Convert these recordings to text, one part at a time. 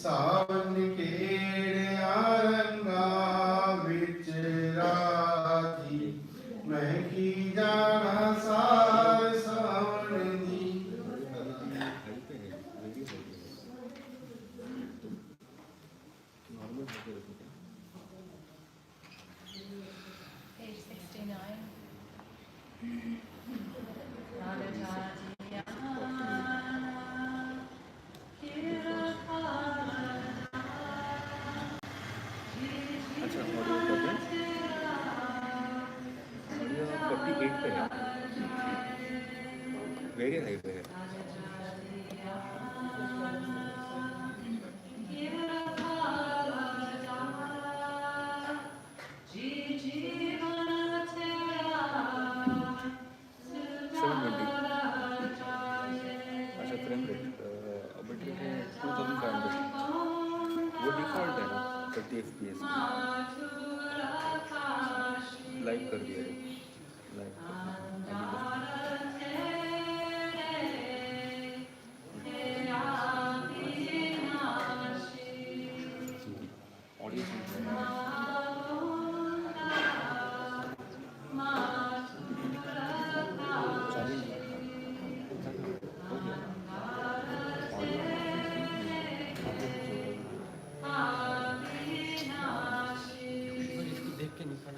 सावन केड़िया रंगा विच राधी मैं की जाना सार सावन दी। Page 69. अच्छा ऑडियो कर दें, ऑडियो 48 पे है, वेरी हाई पे है। अच्छा फ्रेम रेट अभी ठीक है 2500, वो डिफ़ॉल्ट है ना 30 FPS लाइव कर दिया है, लाइव ऑडियो देख के निकाल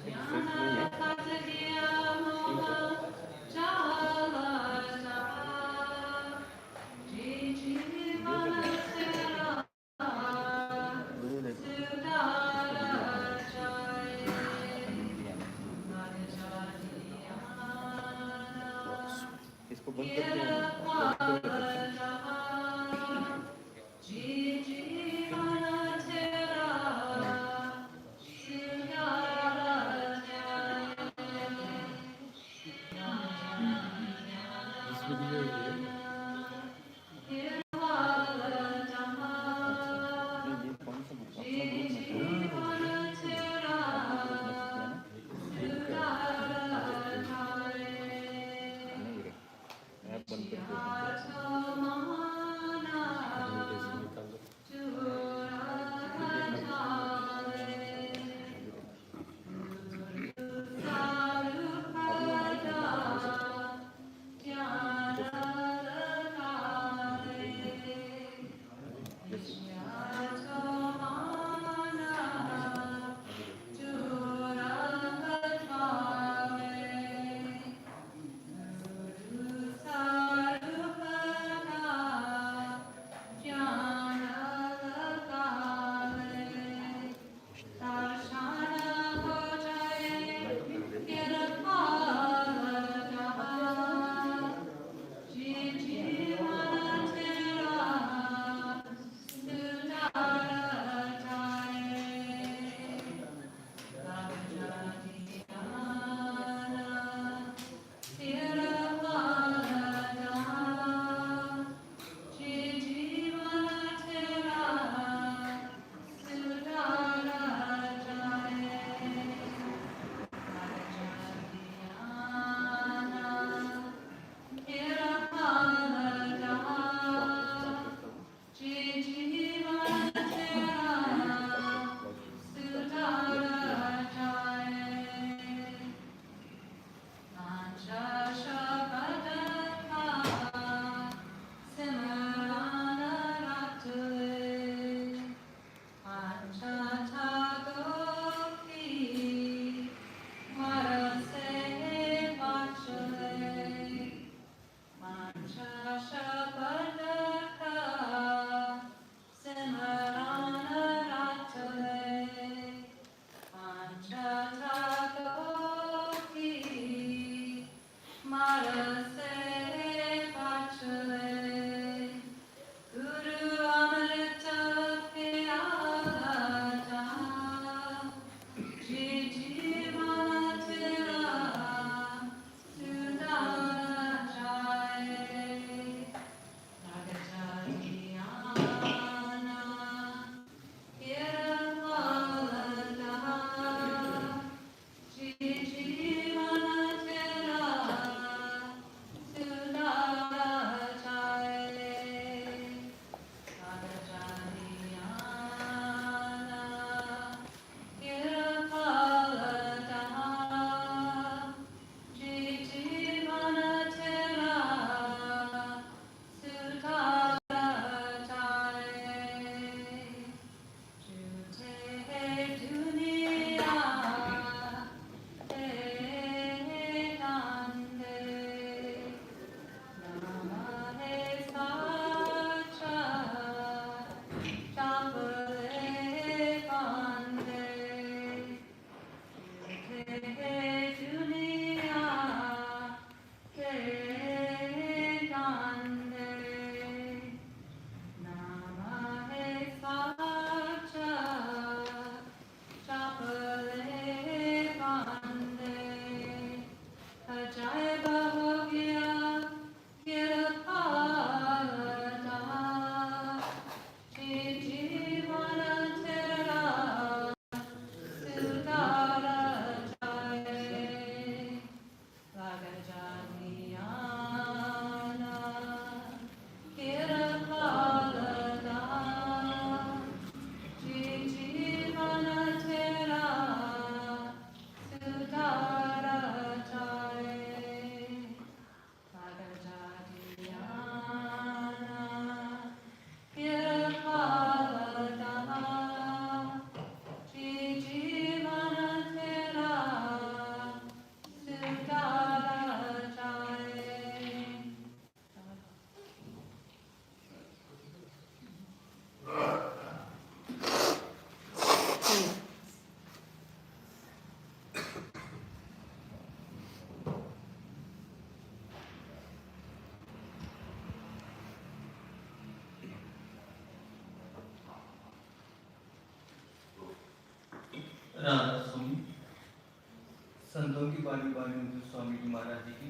राधा स्वामी संतों की बानी बानी मुझे स्वामी जी महाराज जी की।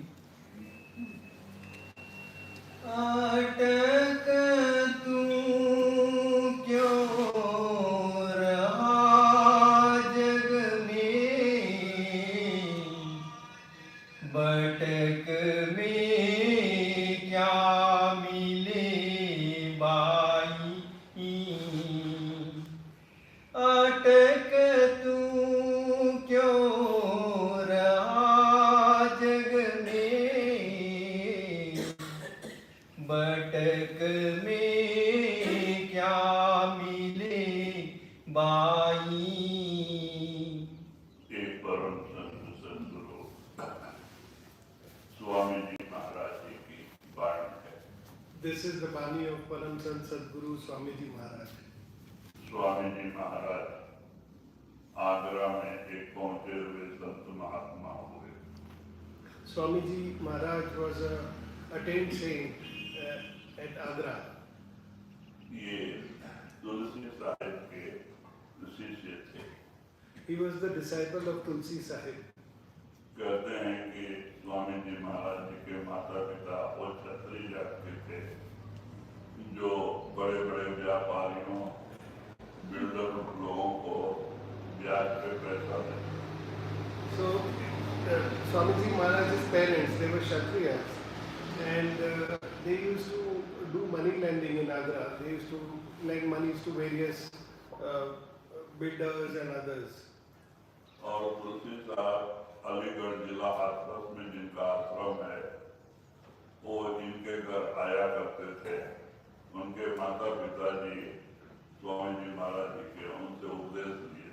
अटक तू क्यों रहा जग में, भटक में क्या मिले बाई, अटक तू क्यों रहा जग में, भटक में क्या मिले बाई। एक परम संत सदगुरु स्वामी जी महाराज जी की वाणी है। This is the Bani of Param Sant Sadguru Swamiji Maharaj. Swami ji महाराज आगरा में एक पहुंचे हुए संत महात्मा हुए। Swamiji Maharaj was a attained saint at Agra. ये तुलसी साहिब के शिष्य थे। He was the disciple of Tulsi Sahib. कहते हैं कि स्वामी जी महाराज जी के माता पिता और क्षत्रिय जात के थे, जो बड़े बड़े व्यापारियों बिल्डर लोगों को ब्याज पे पैसा देते। So, Swamiji Maharaj's parents, they were Kshatriyas, and they used to do money lending in Agra. They used to lend monies to various builders and others. और तुलसी साहब अलीगढ़ जिला हाथरस में जिनका आश्रम है, वो इनके घर आया करते थे। उनके माता पिता जी स्वामी जी महाराज जी के उनसे उपदेश लिए।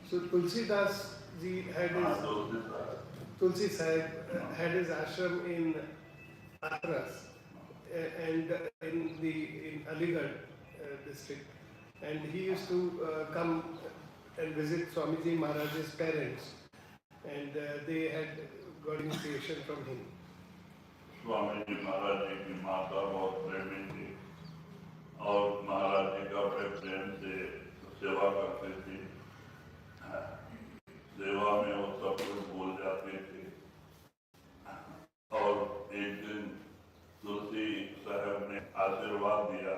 So Tulsidas ji had his Tulsi Sahib had his ashram in Hathras and in Aligarh district, and he used to come and visit Swamiji Maharaj's parents, and they had got initiation from him. Swami ji महाराज जी की माता बहुत प्रेमी थी और महाराज जी का बड़े प्रेम से सेवा करती थी। सेवा में वो सब कुछ भूल जाती थी। और एक दिन तुलसी साहब ने आशीर्वाद दिया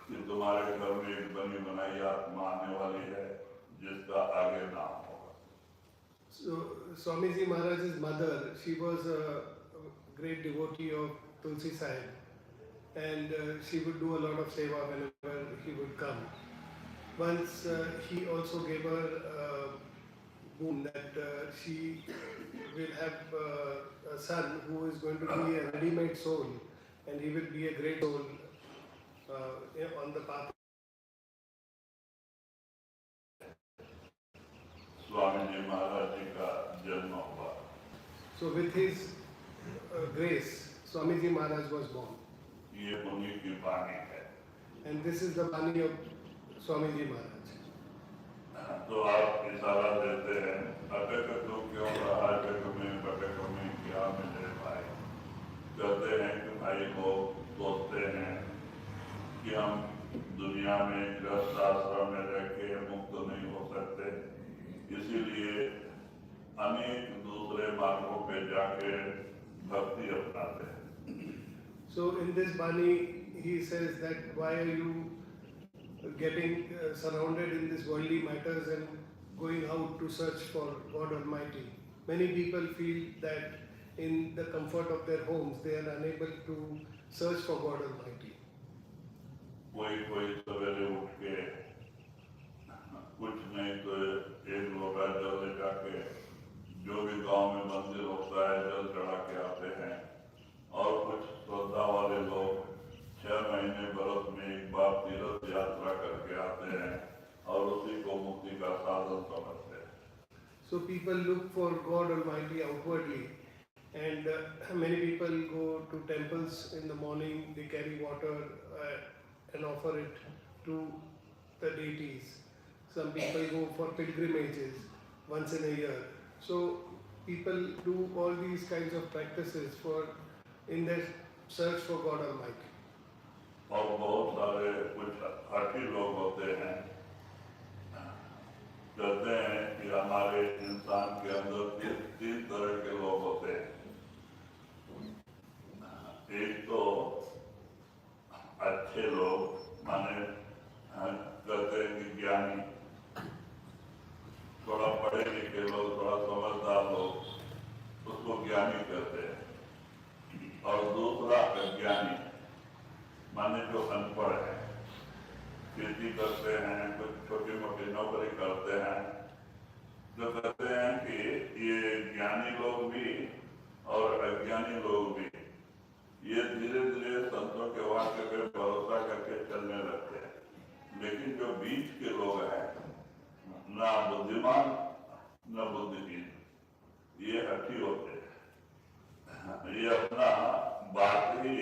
कि तुम्हारे घर में एक बनी बनाई आत्मा आने वाली है जिसका आगे नाम होगा। So Swamiji Maharaj's mother, she was a great devotee of Tulsi Sahib, and she would do a lot of seva whenever he would come. Once he also gave her a boon that she will have a son who is going to be a ready-made soul, and he will be a great soul on the path. Swami ji महाराज जी का जन्म हुआ। So with his grace, Swamiji Maharaj was born. ये उन्हीं की वाणी है। And this is the Bani of Swamiji Maharaj. तो आप इशारा देते हैं, अटक तो क्यों रहा जग में, भटक में क्या मिले भाई। कहते हैं कि भाई लोग सोचते हैं कि हम दुनिया में गृहस्थ आश्रम में रह के मुक्त नहीं हो सकते, इसीलिए अनेक दूसरे मार्गों पे जाके भक्ति अपनाते हैं। So in this Bani, he says that why are you getting surrounded in these worldly matters and going out to search for God Almighty? Many people feel that in the comfort of their homes, they are unable to search for God Almighty. कोई सवेरे उठ के कुछ नहीं तो एक लोटा जल ले जाके जो भी गांव में मंदिर होता है जल चढ़ा के आते हैं, और कुछ श्रद्धा वाले लोग 6 महीने बरस में एक बार तीर्थ यात्रा करके आते हैं और उसी को मुक्ति का साधन समझते हैं। So people look for God Almighty outwardly, and many people go to temples in the morning, they carry water and offer it to the deities. Some people go for pilgrimages once in a year. So people do all these kinds of practices in their search for God Almighty. और बहुत सारे कुछ हठी लोग होते हैं, कहते हैं अच्छे लोग माने कहते हैं कि ज्ञानी, थोड़ा पढ़े लिखे लोग, थोड़ा समझदार लोग उसको ज्ञानी कहते हैं। और दूसरा अज्ञानी माने जो अनपढ़ है, खेती करते हैं, कुछ छोटी मोटी नौकरी करते हैं, जो कहते हैं कि ये ज्ञानी लोग भी और अज्ञानी लोग भी ये धीरे धीरे संतों के वाक्य पे भरोसा करके चलने लगते हैं। लेकिन जो बीच के लोग हैं, ना बुद्धिमान न बुद्धिहीन, ये हठी होते हैं। ये अपना बात ही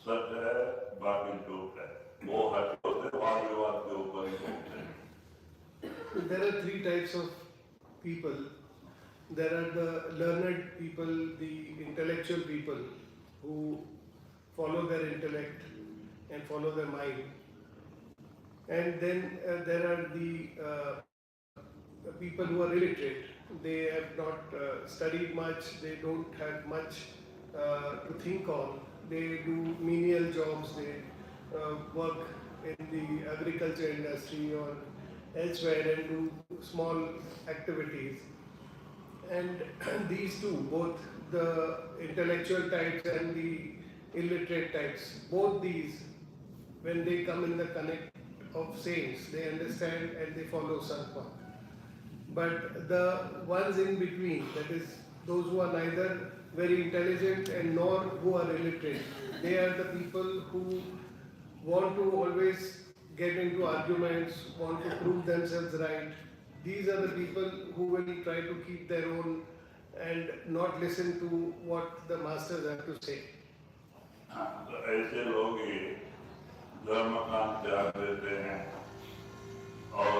सच है, बाकी झूठ है। वो हठी होते वाद विवाद के ऊपर ही घूमते हैं। There are three types of people. There are the learned people, the intellectual people who follow their intellect and follow their mind. And then there are the people who are illiterate. They have not studied much, they don't have much to think on. They do menial jobs, they work in the agriculture industry or elsewhere and do small activities. And these two, both the intellectual types and the illiterate types, both these, when they come in the connect of saints, they understand and they follow Satsang. But the ones in between, that is, those who are neither very intelligent and nor who are illiterate, they are the people who want to always get into arguments, want to prove themselves right. These are the people who will try to keep their own and not listen to what the masters have to say. तो ऐसे लोग ही धर्म का त्याग देते हैं और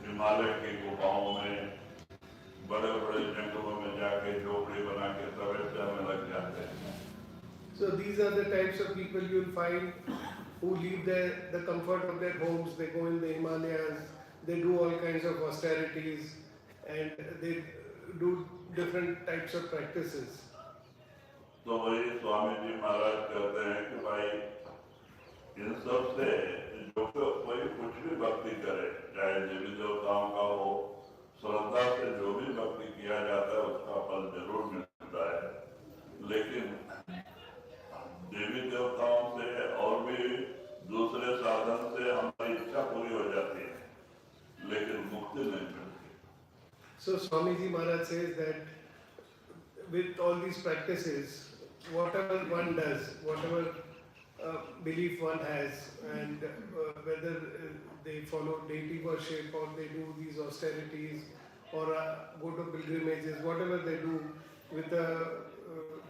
हिमालय की गुफाओं में, बड़े बड़े जंगलों में जाके झोपड़ी बना के तपस्या में लग जाते हैं। So these are the types of people you will find who leave the comfort of their homes, they go in the Himalayas, they do all kinds of austerities and they do different types of practices. तो वही स्वामी जी महाराज कहते हैं कि भाई इन सब से जो कोई कुछ भी भक्ति करे, चाहे देवी देवताओं का हो, श्रद्धा से जो भी भक्ति किया जाता है उसका फल जरूर मिलता है। लेकिन देवी देवताओं से और भी दूसरे साधन से हमारी इच्छा पूरी हो जाती है, लेकिन मुक्ति नहीं मिलती। So Swamiji Maharaj says that with all these practices, whatever one does, whatever belief one has, and whether they follow deity worship or they do these austerities or go to pilgrimages, whatever they do with a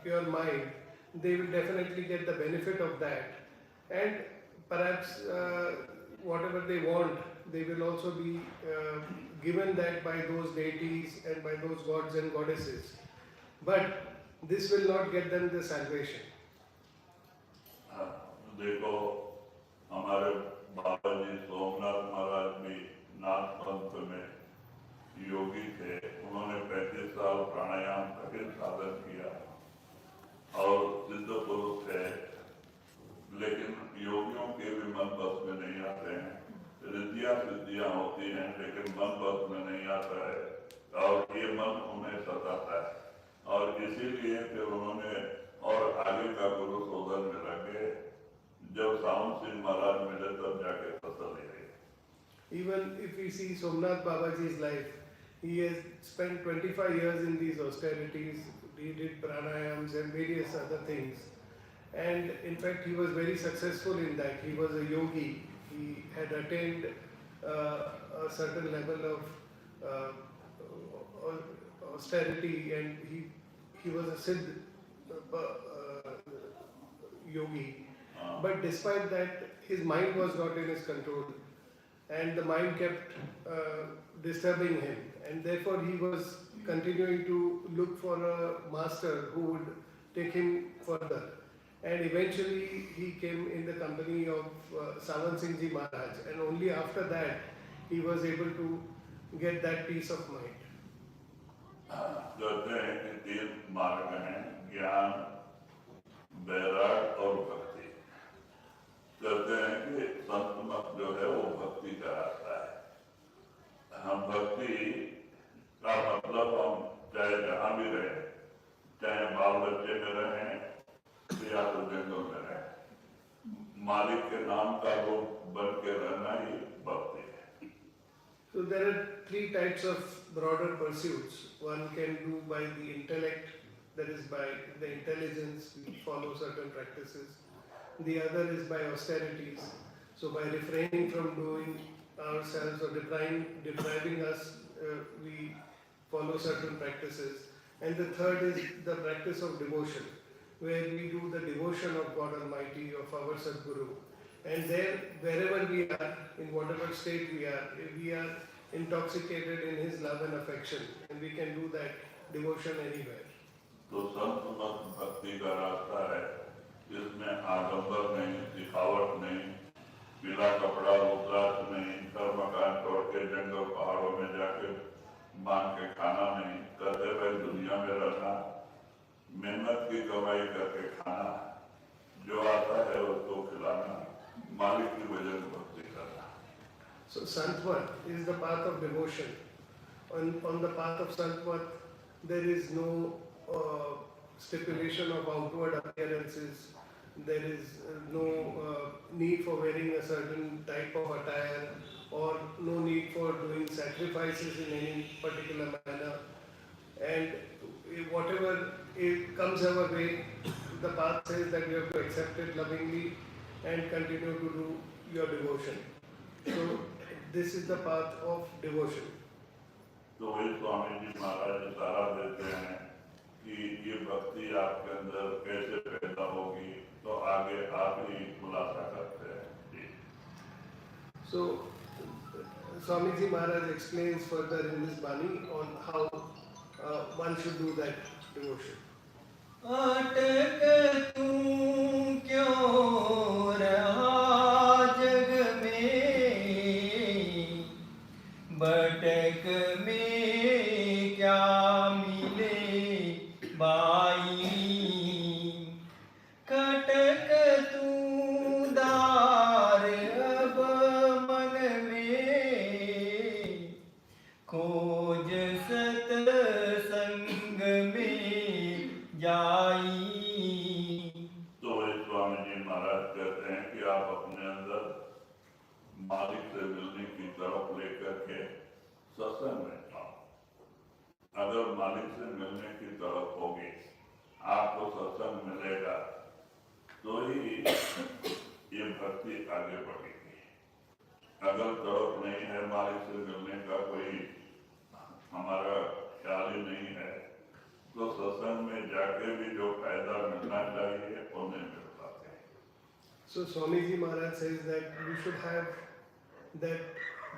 pure mind, they will definitely get the benefit of that. And perhaps whatever they want, they will also be given that by those deities and by those gods and goddesses. But this will not get them the salvation. देखो हमारे बाबा जी सोमनाथ महाराज भी नाथ पंथ में योगी थे। उन्होंने 35 साल प्राणायाम कठिन साधन किया और सिद्ध पुरुष थे, लेकिन योगियों के भी मन बस में नहीं आते हैं। रिद्धियां सिद्धियां होती हैं लेकिन मन बस में नहीं आता है और ये मन उन्हें सताता है। और इसीलिए फिर उन्होंने और आगे का गुरु शोधन में लगे। जब सावन सिंह महाराज मिले तब जाके तसल्ली हुई। Even if we see Somnath Babaji's life, he has spent 25 years in these austerities. He did pranayams and various other things. And in fact, he was very successful in that. He was a yogi. He had attained a certain level of austerity, and he was a Siddh yogi. But despite that, his mind was not in his control, and the mind kept disturbing him, and therefore he was continuing to look for a master who would take him further. And eventually he came in the company of Savan Singh Ji Maharaj, and only after that he was able to get that peace of mind. कहते हैं कि 3 मार्ग हैं, ज्ञान, वैराग और भक्ति। तो कहते हैं कि संत मत जो है वो भक्ति का रास्ता है। हम भक्ति का मतलब हम चाहे जहाँ भी रहे, चाहे बाल बच्चे में रहें या तो जंगल में रहें, मालिक के नाम का रूप बन के रहना ही भक्ति है। So there are three types of broader pursuits. One can do by the intellect, that is by the intelligence, we follow certain practices. The other is by austerities, so by refraining from doing ourselves or depriving us, we follow certain practices. And the third is the practice of devotion, where we do the devotion of God Almighty, of our Sadguru. And there, wherever we are, in whatever state we are intoxicated in His love and affection, and we can do that devotion anywhere. तो संत मत भक्ति का रास्ता है, जिसमें आडंबर नहीं, दिखावट नहीं, पीला कपड़ा रुद्राक्ष नहीं, घर मकान छोड़ के जंगल पहाड़ों में जाके मांग के खाना नहीं, कहते भाई दुनिया में रहना, मेहनत की कमाई करके खाना, जो आता है उसको खिलाना, मालिक की वजह से भक्ति करना। So Santvat is the path of devotion. On the path of Santvat, there is no stipulation of outward appearances. There is no need for wearing a certain type of attire, or no need for doing sacrifices in any particular manner. And whatever comes our way, the path says that you have to accept it lovingly and continue to do your devotion. So this is the path of devotion. तो वही स्वामी जी महाराज इशारा देते हैं कि ये भक्ति आपके अंदर कैसे पैदा होगी, तो आगे आप ही खुलासा करते हैं। So Swamiji Maharaj explains further in this Bani on how one should do that devotion. अटक तू क्यों रहा जग में, भटक में क्या मिले बाई, खटक तू दार अब मन में, खोज सत्संग में जाई। तो वही स्वामी जी महाराज कहते हैं कि आप अपने अंदर मालिक से मिलने की तरफ लेकर के सत्संग में जाओ। अगर मालिक से मिलने की तरफ होगी, आपको सत्संग मिलेगा, तो ही ये भक्ति आगे बढ़ेगी। अगर तरफ नहीं है मालिक से मिलने का, कोई हमारा ख्याल ही नहीं है, तो सत्संग में जाके भी जो फायदा मिलना चाहिए वो नहीं मिल पाते। So Swamiji Maharaj says that we should have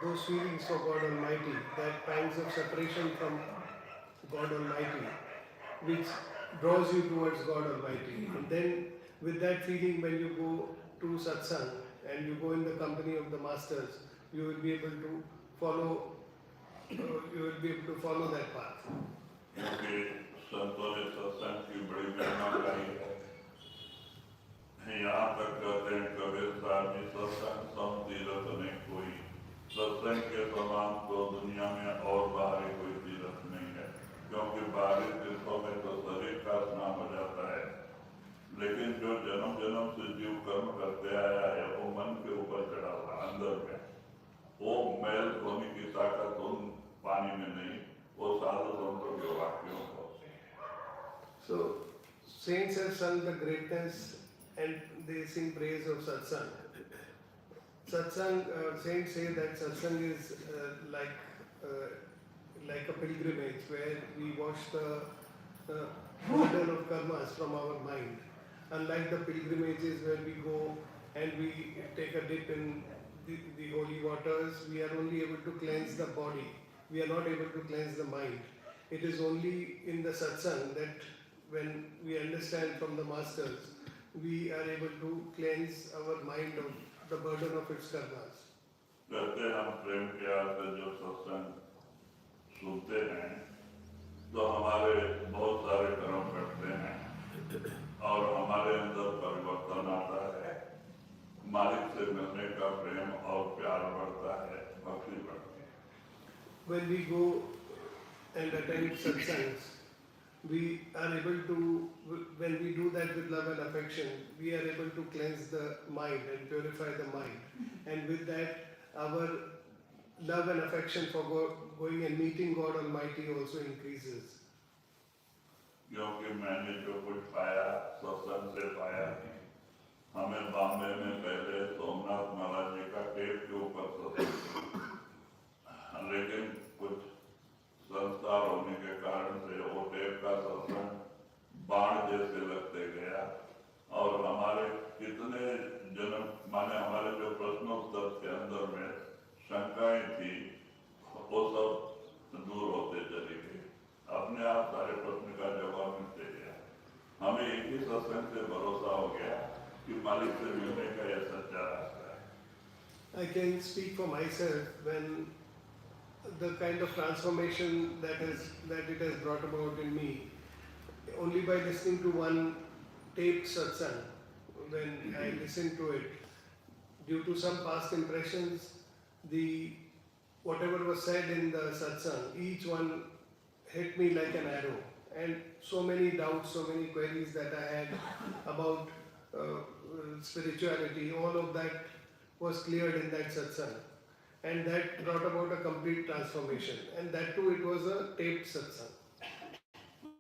those feelings for God Almighty, that pangs of separation from God Almighty, which draws you towards God Almighty. And then with that feeling, when you go to Satsang and you go in the company of the masters, you will be able to follow that path. क्योंकि संतों ने सत्संग की बड़ी महिमा गाई है। यहाँ तक कहते हैं कबीर साहब जी, सत्संग सम तीरथ नहीं कोई, सत्संग के समान तो दुनिया में और बाहरी कोई तीरथ नहीं है। क्योंकि बाहरी तीर्थों में तो शरीर का स्नान हो जाता है, लेकिन जो जन्म जन्म से जीव कर्म करते आया है वो मन के ऊपर चढ़ा हुआ अंदर में, वो मैल धोने की ताकत उन पानी में नहीं, वो साधु संतों के वाक्यों को। So saints have sung the greatness and they sing praise of Satsang. Satsang, saints say that Satsang is like a pilgrimage where we wash the burden of karmas from our mind. Unlike the pilgrimages where we go and we take a dip in the holy waters, we are only able to cleanse the body. We are not able to cleanse the mind. It is only in the Satsang that when we understand from the masters, we are able to cleanse our mind of the burden of its karmas. कहते हम प्रेम प्यार से जो सत्संग सुनते हैं, तो हमारे बहुत सारे कर्म कटते हैं और हमारे अंदर परिवर्तन आता है। मालिक से मिलने का प्रेम और प्यार बढ़ता है, भक्ति बढ़ती है। When we go and attend satsangs, we are able to, when we do that with love and affection, we are able to cleanse the mind and purify the mind. And with that, our love and affection for God, going and meeting God Almighty also increases. क्योंकि मैंने जो कुछ पाया सत्संग से पाया नहीं। हमें बॉम्बे में पहले सोमनाथ महाराज जी का टेप के ऊपर सत्संग, लेकिन कुछ संस्कार होने के कारण से वो टेप का सत्संग बाण जैसे लगते गया और हमारे कितने जन्म माने हमारे जो प्रश्नोत्तर के अंदर में शंकाएं थी वो सब दूर होते चली गई। अपने आप सारे प्रश्न का जवाब मिलते गया। हमें एक ही सत्संग से भरोसा हो गया कि मालिक से मिलने का यह सच्चा रास्ता है। I can speak for myself when the kind of transformation that it has brought about in me, only by listening to one taped satsang, when I listened to it, due to some past impressions, whatever was said in the satsang, each one hit me like an arrow, and so many doubts, so many queries that I had about spirituality, all of that was cleared in that satsang, and that brought about a complete transformation, and that too it was a taped satsang.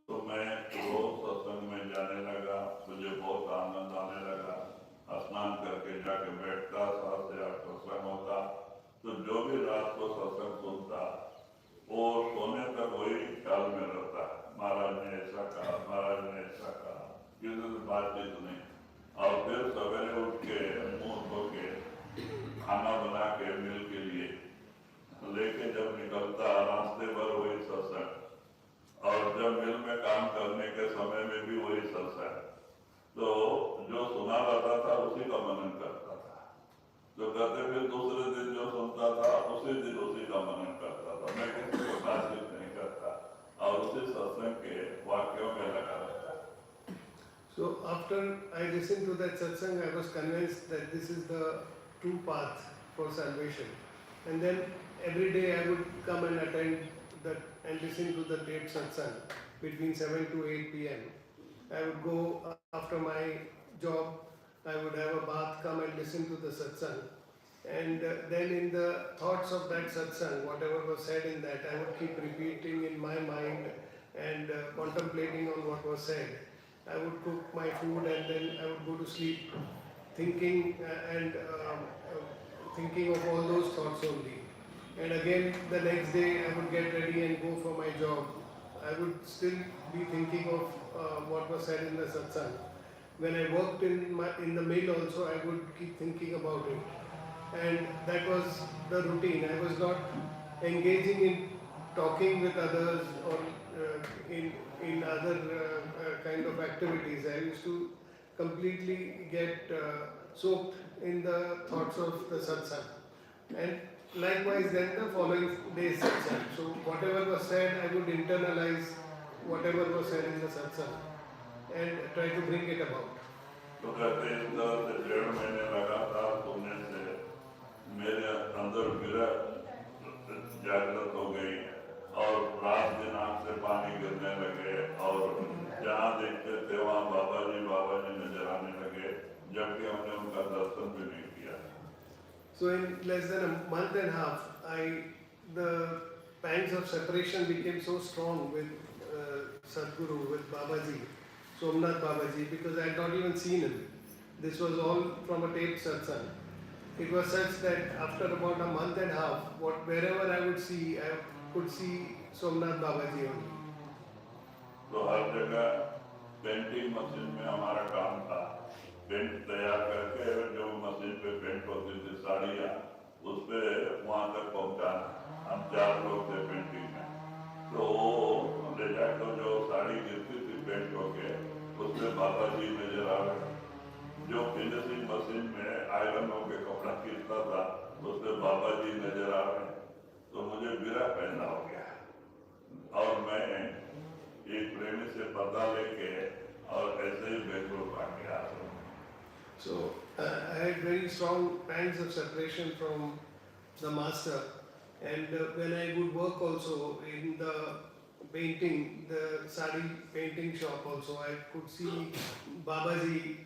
तो मैं रोज सत्संग में जाने लगा, मुझे बहुत आनंद आने लगा। स्नान करके जाके बैठता, 7 से 8 सत्संग होता, तो जो भी रात को सत्संग सुनता वो सोने तक वही ख्याल में रहता। महाराज ने ऐसा कहा, महाराज ने ऐसा कहा, किसी से बातचीत नहीं। और फिर सवेरे उठ के मुंह धो के खाना बना के मिल के लिए लेके जब निकलता, रास्ते भर वही सत्संग, और जब मिल में काम करने के समय में भी वही सत्संग। तो जो सुना रहता था उसी का मनन करता था, जो कहते फिर दूसरे दिन जो सुनता था उसी दिन उसी का मनन करता था। मैं किसी को बातचीत नहीं करता और उसी सत्संग के वाक्यों में लगा रहता। So after I listened to that satsang, I was convinced that this is the true path for salvation. And then every day I would come and attend that and listen to the taped satsang between 7 to 8 p.m. I would go after my job, I would have a bath, come and listen to the satsang. And then in the thoughts of that satsang, whatever was said in that, I would keep repeating in my mind and contemplating on what was said. I would cook my food and then I would go to sleep thinking thinking of all those thoughts only. And again the next day I would get ready and go for my job. I would still be thinking of what was said in the satsang. When I worked in the mill also, I would keep thinking about it. And that was the routine. I was not engaging in talking with others or in other kind of activities. I used to completely get soaked in the thoughts of the satsang. And likewise then the following day's satsang. So whatever was said, I would internalize whatever was said in the satsang and try to bring it about. तो कहते इस तरह से 1.5 महीने लगातार सुनने से मेरे अंदर विरह जागृत हो गई और रात दिन आँख से पानी गिरने लगे और जहाँ देखते थे वहाँ बाबा जी नजर आने लगे, जबकि हमने उनका दर्शन भी नहीं किया। So in less than a month and a half, the pangs of separation became so strong with Sadhguru, with Babaji, Somnath Babaji, because I had not even seen him. This was all from a taped satsang. It was such that after about a month and a half, wherever I would see, I could see Somnath Babaji only. तो हर जगह painting machine में हमारा काम था, paint तैयार करके जो machine पे पेंट होती थी साड़ियाँ, उस पे वहाँ तक पहुँचाना। हम 4 लोग थे पेंटिंग में, तो वो ले जाकर जो साड़ी गिरती थी पेंट होके, उसमें बाबा जी नजर आ रहे। जो फिनिशिंग मशीन में आयरन होके कपड़ा खींचता था, उसमें बाबा जी नजर आ रहे। तो मुझे विरह पैदा हो गया और मैं एक प्रेमी से पर्दा लेके और ऐसे ही बेंगलुरु आ गया। So I had very strong pangs of separation from the master, and when I would work also in the painting, the sari painting shop also, I could see Babaji,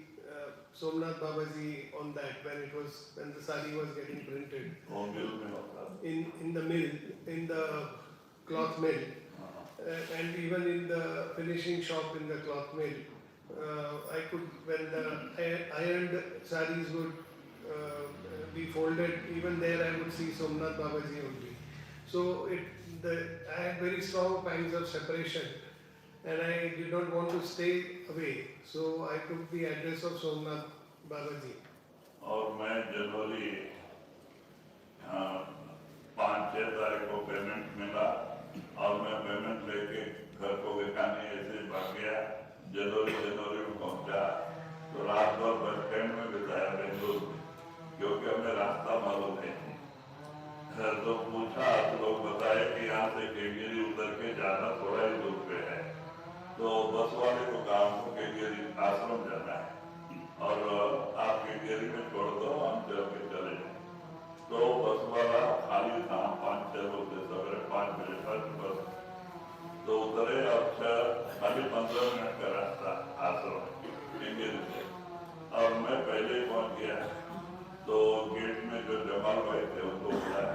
Somnath Babaji on that when the sari was getting printed वो मिल में होता है। in the mill, in the cloth mill, and even in the finishing shop in the cloth mill. I could, when the ironed saris would be folded, even there I would see Somnath Babaji only. So I had very strong pangs of separation, and I did not want to stay away. So I took the address of Somnath Babaji. और मैं जनवरी 5-6 तारीख को payment मिला और मैं payment लेके घर को दिखाने ऐसे भाग गया। जनवरी में पहुंचा तो रात भर बस स्टैंड में बिताया बेंगलुरु में, क्योंकि हमें रास्ता मालूम नहीं था। तो पूछा तो लोग बताए कि यहाँ से केंगेरी उतर के जाना थोड़ा ही दूर पे है। तो बस वाले को कहा हमको केंगेरी आश्रम जाना है और आप केंगेरी में छोड़ दो, हम चल के चले जाए। तो बस वाला खाली था, 5-6 लोग थे, सवेरे 5 बजे फर्स्ट बस। तो उतरे और खाली 15 मिनट का रास्ता आश्रम केंगेरी से, और मैं पहले ही पहुंच गया। तो गेट में जो जमाल भाई थे उनको बुलाया,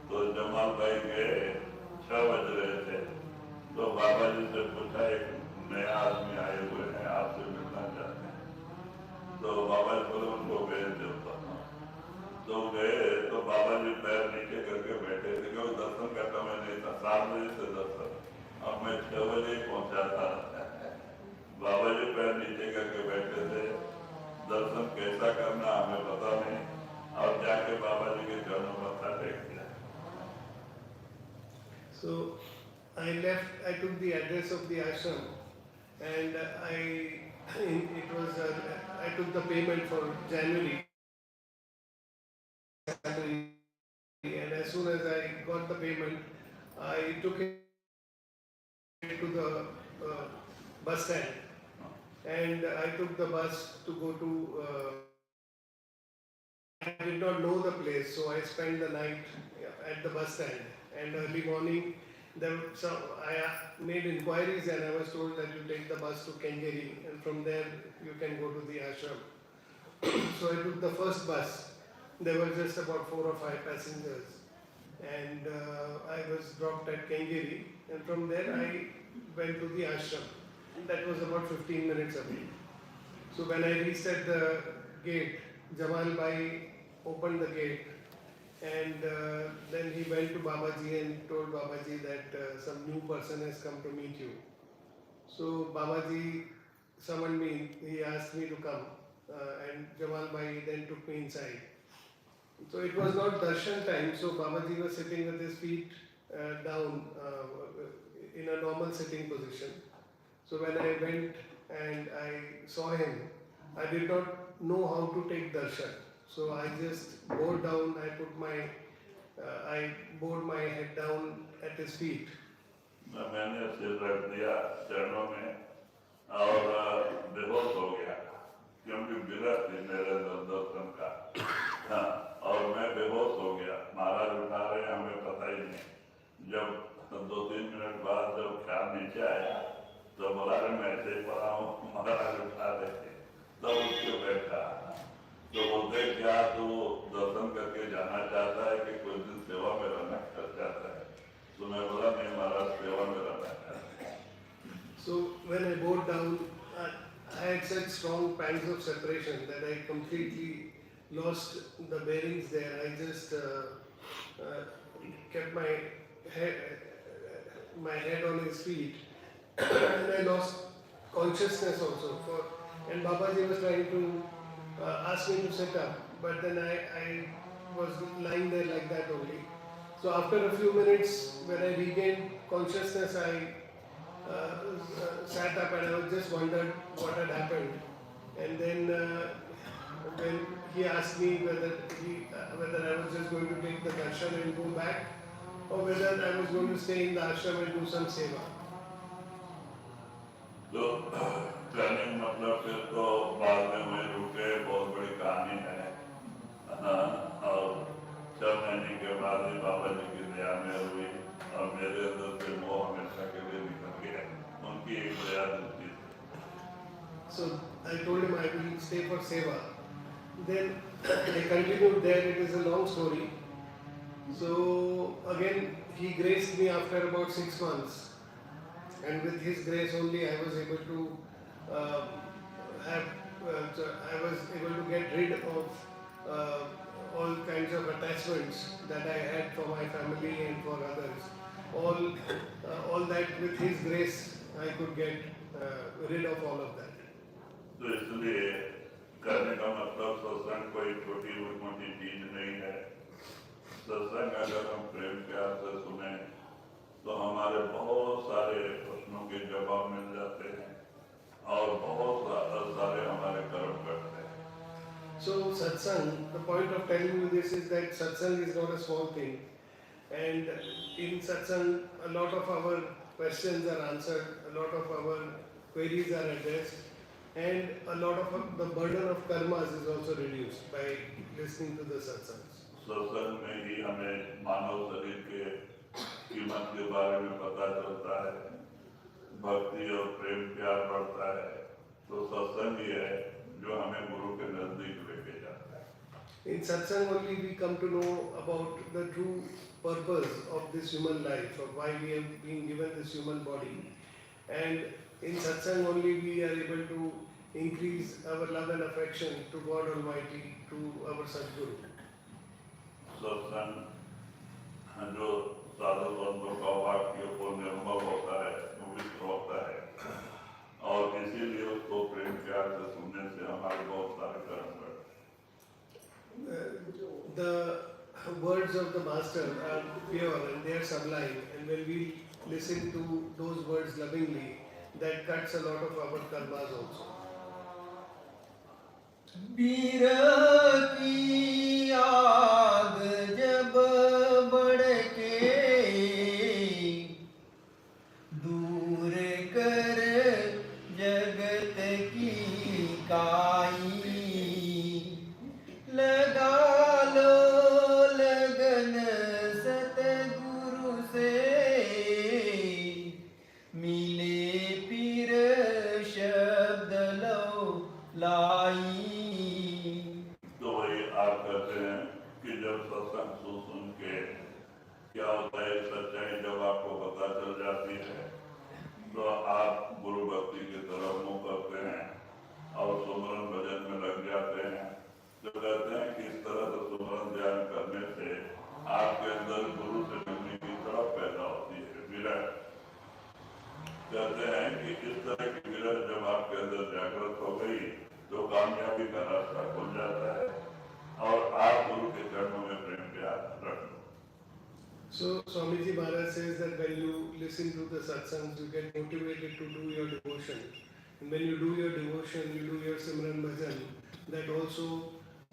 तो जमाल भाई गए, 6 बज रहे थे। तो बाबा जी से पूछा, एक नया आदमी आए हुए हैं, आपसे मिलना चाहते हैं। तो बाबा जी बोले उनको भेज दो। तो गए तो बाबा जी पैर नीचे करके बैठे थे, क्योंकि दर्शन का समय नहीं था, 7 बजे से दर्शन, और मैं 6 बजे पहुंचा था। बाबा जी पैर नीचे करके बैठे थे, दर्शन कैसा करना हमें पता नहीं, और जाके बाबा जी के चरणों में मत्था टेक दिया। So I took the address of the ashram, and I took the payment for January salary, and as soon as I got the payment, I took it to the bus stand, and I took the bus to go to. I did not know the place, so I spent the night at the bus stand. And early morning, I made inquiries, and I was told that you take the bus to Kengeri, and from there you can go to the ashram. So I took the first bus. There were just about 4 or 5 passengers, and I was dropped at Kengeri, and from there I went to the ashram. That was about 15 minutes away. So when I reached at the gate, Jamal Bhai opened the gate, and then he went to Babaji and told Babaji that some new person has come to meet you. So Babaji summoned me, he asked me to come, and Jamal Bhai then took me inside. So it was not darshan time, so Babaji was sitting with his feet down in a normal sitting position. So when I went and I saw him, I did not know how to take darshan. So I just bowed down, I bowed my head down at his feet. मैंने सिर रख दिया चरणों में और बेहोश हो गया, क्योंकि विरह थी मेरे दर्शन का। हाँ, और मैं बेहोश हो गया। महाराज उठा रहे हैं, हमें पता ही नहीं। जब 2-3 मिनट बाद जब ख्याल नीचे आया तो बोला मैं ऐसे ही पड़ा हूँ, महाराज उठा रहे थे, तब उठ के बैठा। तो बोलते क्या तू दर्शन करके जाना चाहता है कि कुछ दिन सेवा में रहना चाहता है? तो मैं बोला नहीं महाराज, सेवा में रहना चाहता है। So when I bowed down, I had such strong pangs of separation that I completely lost the bearings there. I just kept my head on his feet, and I lost consciousness also. And Babaji was trying to ask me to sit up, but then I was lying there like that only. So after a few minutes, when I regained consciousness, I sat up, and I was just wondered what had happened. And then when he asked me whether I was just going to take the darshan and go back, or whether I was going to stay in the ashram and do some seva. तो कहने का मतलब फिर तो बाद में वहीं रुके, बहुत बड़ी कहानी है। हाँ, और 6 महीने के बाद ही बाबा जी की दया में हुई और मेरे अंदर से मोह हमेशा के लिए निकल गया, उनकी एक दया दिलती थी। So I told him I will stay for seva. Then I continued there. It is a long story. So again he graced me after about 6 months, and with his grace only I was able to have. So I was able to get rid of all kinds of attachments that I had for my family and for others. All that with his grace I could get rid of all of that. तो इसलिए कहने का मतलब सत्संग कोई छोटी मोटी चीज नहीं है। सत्संग अगर हम प्रेम प्यार से सुने तो हमारे बहुत सारे प्रश्नों के जवाब मिल जाते हैं और बहुत सारे हमारे कर्म करते हैं। So satsang, the point of telling you this is that satsang is not a small thing, and in satsang a lot of our questions are answered, a lot of our queries are addressed, and a lot of the burden of karmas is also reduced by listening to the satsangs. सत्संग में ही हमें मानव शरीर के कीमत के बारे में पता चलता है, भक्ति और प्रेम प्यार बढ़ता है। तो सत्संग ही है जो हमें गुरु के नजदीक लेके जाता है। In satsang only we come to know about the true purpose of this human life, of why we have been given this human body, and in satsang only we are able to increase our love and affection to God Almighty, to our Sadguru. सत्संग जो साधु संतों का वाक्य को निर्मल होता है, पवित्र होता है, और इसीलिए उसको प्रेम प्यार से सुनने से हमारे बहुत सारे कर्म बढ़ते हैं। The words of the Master are pure and they are sublime, and when we listen to those words lovingly, that cuts a lot of our karmas also. बीर की आग जब बढ़के दूर कर जगत की काई, लगा लो लगन सतगुरु से, मिले पीर शब्द लो लाई। तो वही आप कहते हैं कि जब सत्संग सुन के क्या होता है, सच्चाई जब आपको पता चल जाती है तो आप गुरु भक्ति की तरफ मुंह करते हैं और सुमरन भजन में लग जाते हैं। तो कहते हैं कि इस तरह से सुमरन ध्यान करने से आपके अंदर गुरु से मिलने की तड़प पैदा होती है, विरह। कहते हैं कि इस तरह की विरह जब आपके अंदर जागृत हो गई तो कामयाबी का रास्ता खुल जाता है और आप गुरु के चरणों में प्रेम प्यार रख लो। So Swamiji Maharaj says that when you listen to the satsangs, you get motivated to do your devotion. And when you do your devotion, you do your Simran Bhajan, that also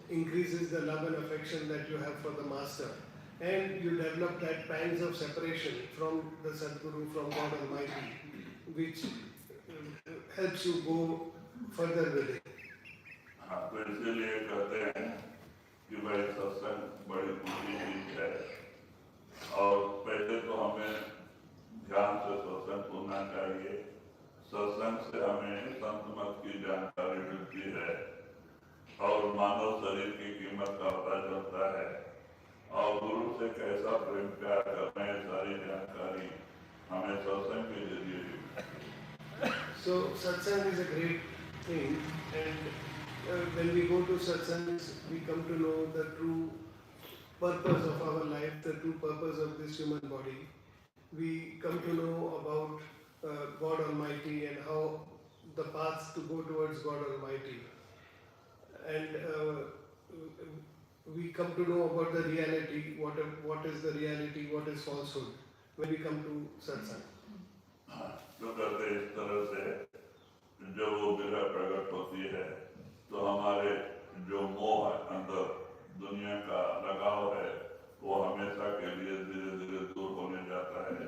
increases the love and affection that you have for the Master. And you develop that pangs of separation from the Sadguru, from God Almighty, which helps you go further with it. हाँ, तो इसीलिए कहते हैं कि भाई सत्संग बड़ी ऊंची चीज है और पहले तो हमें ध्यान से सत्संग सुनना चाहिए। सत्संग से हमें संत मत की जानकारी मिलती है और मानव शरीर की कीमत का पता चलता है और गुरु से कैसा प्रेम प्यार करना है, सारी जानकारी हमें सत्संग के जरिए मिलती है। So satsang is a great thing, and when we go to satsangs, we come to know the true purpose of our life, the true purpose of this human body. We come to know about God Almighty and how the paths to go towards God Almighty, and we come to know about the reality, what is the reality, what is falsehood, when we come to satsang. तो कहते इस तरह से जब वो विरह प्रकट होती है तो हमारे जो मोह अंदर दुनिया का लगाव है वो हमेशा के लिए धीरे धीरे दूर होने जाता है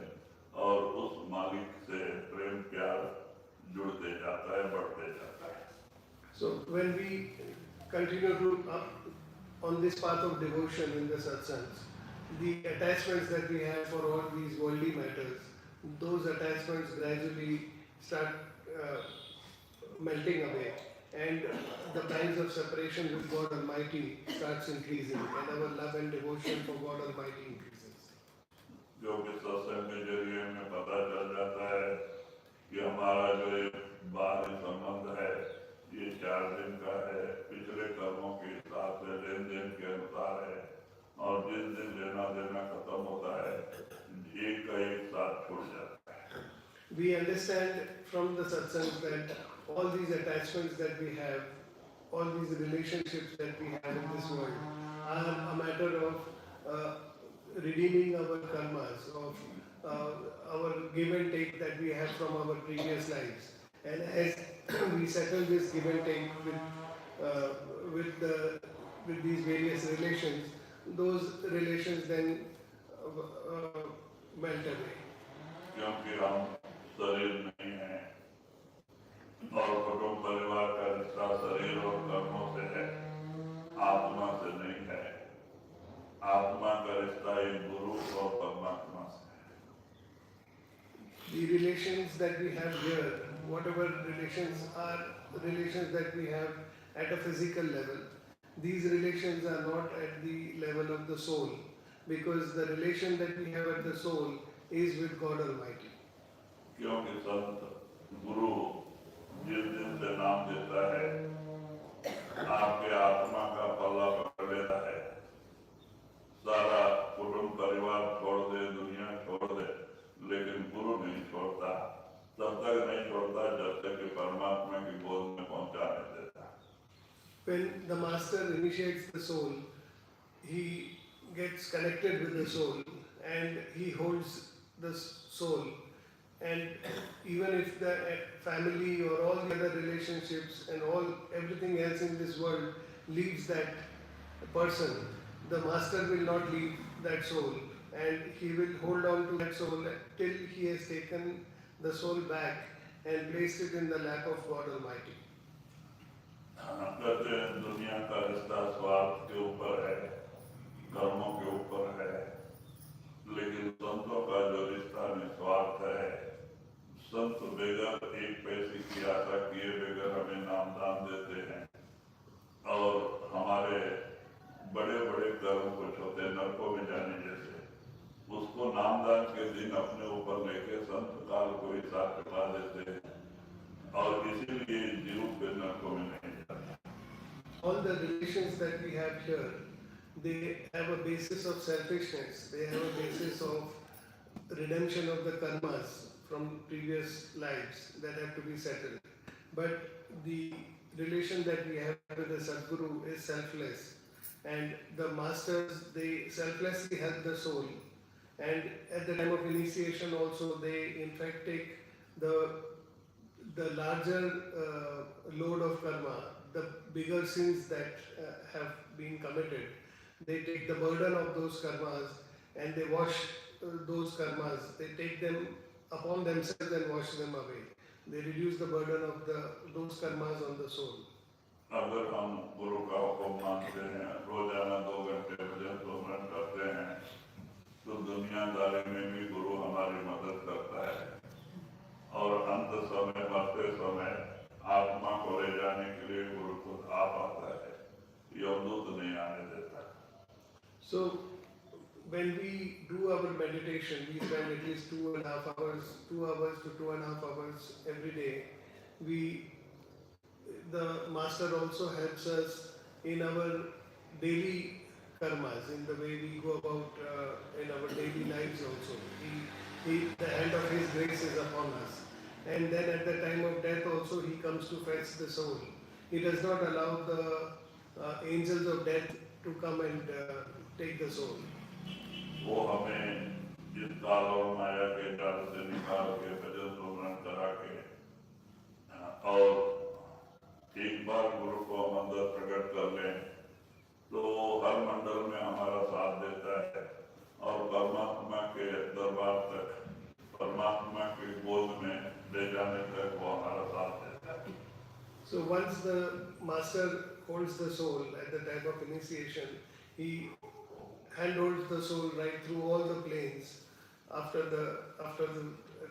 और उस मालिक से प्रेम प्यार जुड़ते जाता है, बढ़ते जाता है। So when we continue to on this path of devotion in the satsangs, the attachments that we have for all these worldly matters, those attachments gradually start melting away, and the kinds of separation with God Almighty starts increasing, and our love and devotion for God Almighty increases. जो कि सत्संग के जरिए हमें पता चल जाता है कि हमारा जो ये बाहरी संबंध है ये 4 दिन का है, पिछले कर्मों के हिसाब से लेन देन के अनुसार है, और जिस दिन लेना देना खत्म होता है एक का एक साथ छूट जाता है। We understand from the satsangs that all these attachments that we have, all these relationships that we have in this world are a matter of redeeming our karmas, of our give and take that we have from our previous lives. And as we settle this give and take with these various relations, those relations then melt away. क्योंकि हम शरीर नहीं है और कुटुंब परिवार का रिश्ता शरीर और कर्मों से है, आत्मा से नहीं है। आत्मा का रिश्ता एक गुरु और परमात्मा से है। The relations that we have here, whatever relations are relations that we have at a physical level, these relations are not at the level of the soul, because the relation that we have at the soul is with God Almighty. क्योंकि संत गुरु जिस दिन से नाम देता है आपके आत्मा का पल्ला पकड़ लेता है, सारा कुटुंब परिवार छोड़ दे, दुनिया छोड़ दे, लेकिन गुरु नहीं छोड़ता, तब तक नहीं छोड़ता जब तक कि परमात्मा की गोद में पहुंचा नहीं देता। When the master initiates the soul, he gets connected with the soul and he holds the soul. And even if the family or all the other relationships and everything else in this world leaves that person, the master will not leave that soul, and he will hold on to that soul till he has taken the soul back and placed it in the lap of God Almighty. कहते हैं दुनिया का रिश्ता स्वार्थ के ऊपर है, कर्मों के ऊपर है, लेकिन संतों का जो रिश्ता निस्वार्थ है, संत बगैर एक पैसे की आशा किए बगैर हमें नामदान देते हैं, और हमारे बड़े बड़े कर्म कुछ होते हैं नरकों में जाने जैसे, उसको नामदान के दिन अपने ऊपर लेके संत काल को हिसाब चुका देते हैं, और इसीलिए जीव के नरकों में नहीं जाते। All the relations that we have here, they have a basis of selfishness, they have a basis of redemption of the karmas from previous lives that have to be settled. But the relation that we have with the Sadguru is selfless, and the masters, they selflessly help the soul, and at the time of initiation also they in fact take the larger load of karma, the bigger sins that have been committed. They take the burden of those karmas and they wash those karmas. They take them upon themselves and wash them away. They reduce the burden of those karmas on the soul. अगर हम गुरु का हुक्म मानते हैं, रोजाना 2 घंटे भजन सुमरन करते हैं, तो दुनियादारी में भी गुरु हमारी मदद करता है, और अंत समय मरते समय आत्मा को ले जाने के लिए गुरु खुद आप आता है, यमदूत नहीं आने देता। So when we do our meditation, we spend at least 2.5 hours, 2 hours to 2.5 hours every day. The master also helps us in our daily karmas, in the way we go about in our daily lives also. The hand of his grace is upon us. And then at the time of death also he comes to fetch the soul. He does not allow the angels of death to come and take the soul. वो हमें इस काल और माया के जाल से निकाल के भजन सुमरन करा के, और एक बार गुरु को हम अंदर प्रकट कर लें तो हर मंडल में हमारा साथ देता है, और परमात्मा के दरबार तक, परमात्मा के गोद में ले जाने तक वो हमारा once the master holds the soul at the time of initiation, he handholds the soul right through all the planes. After the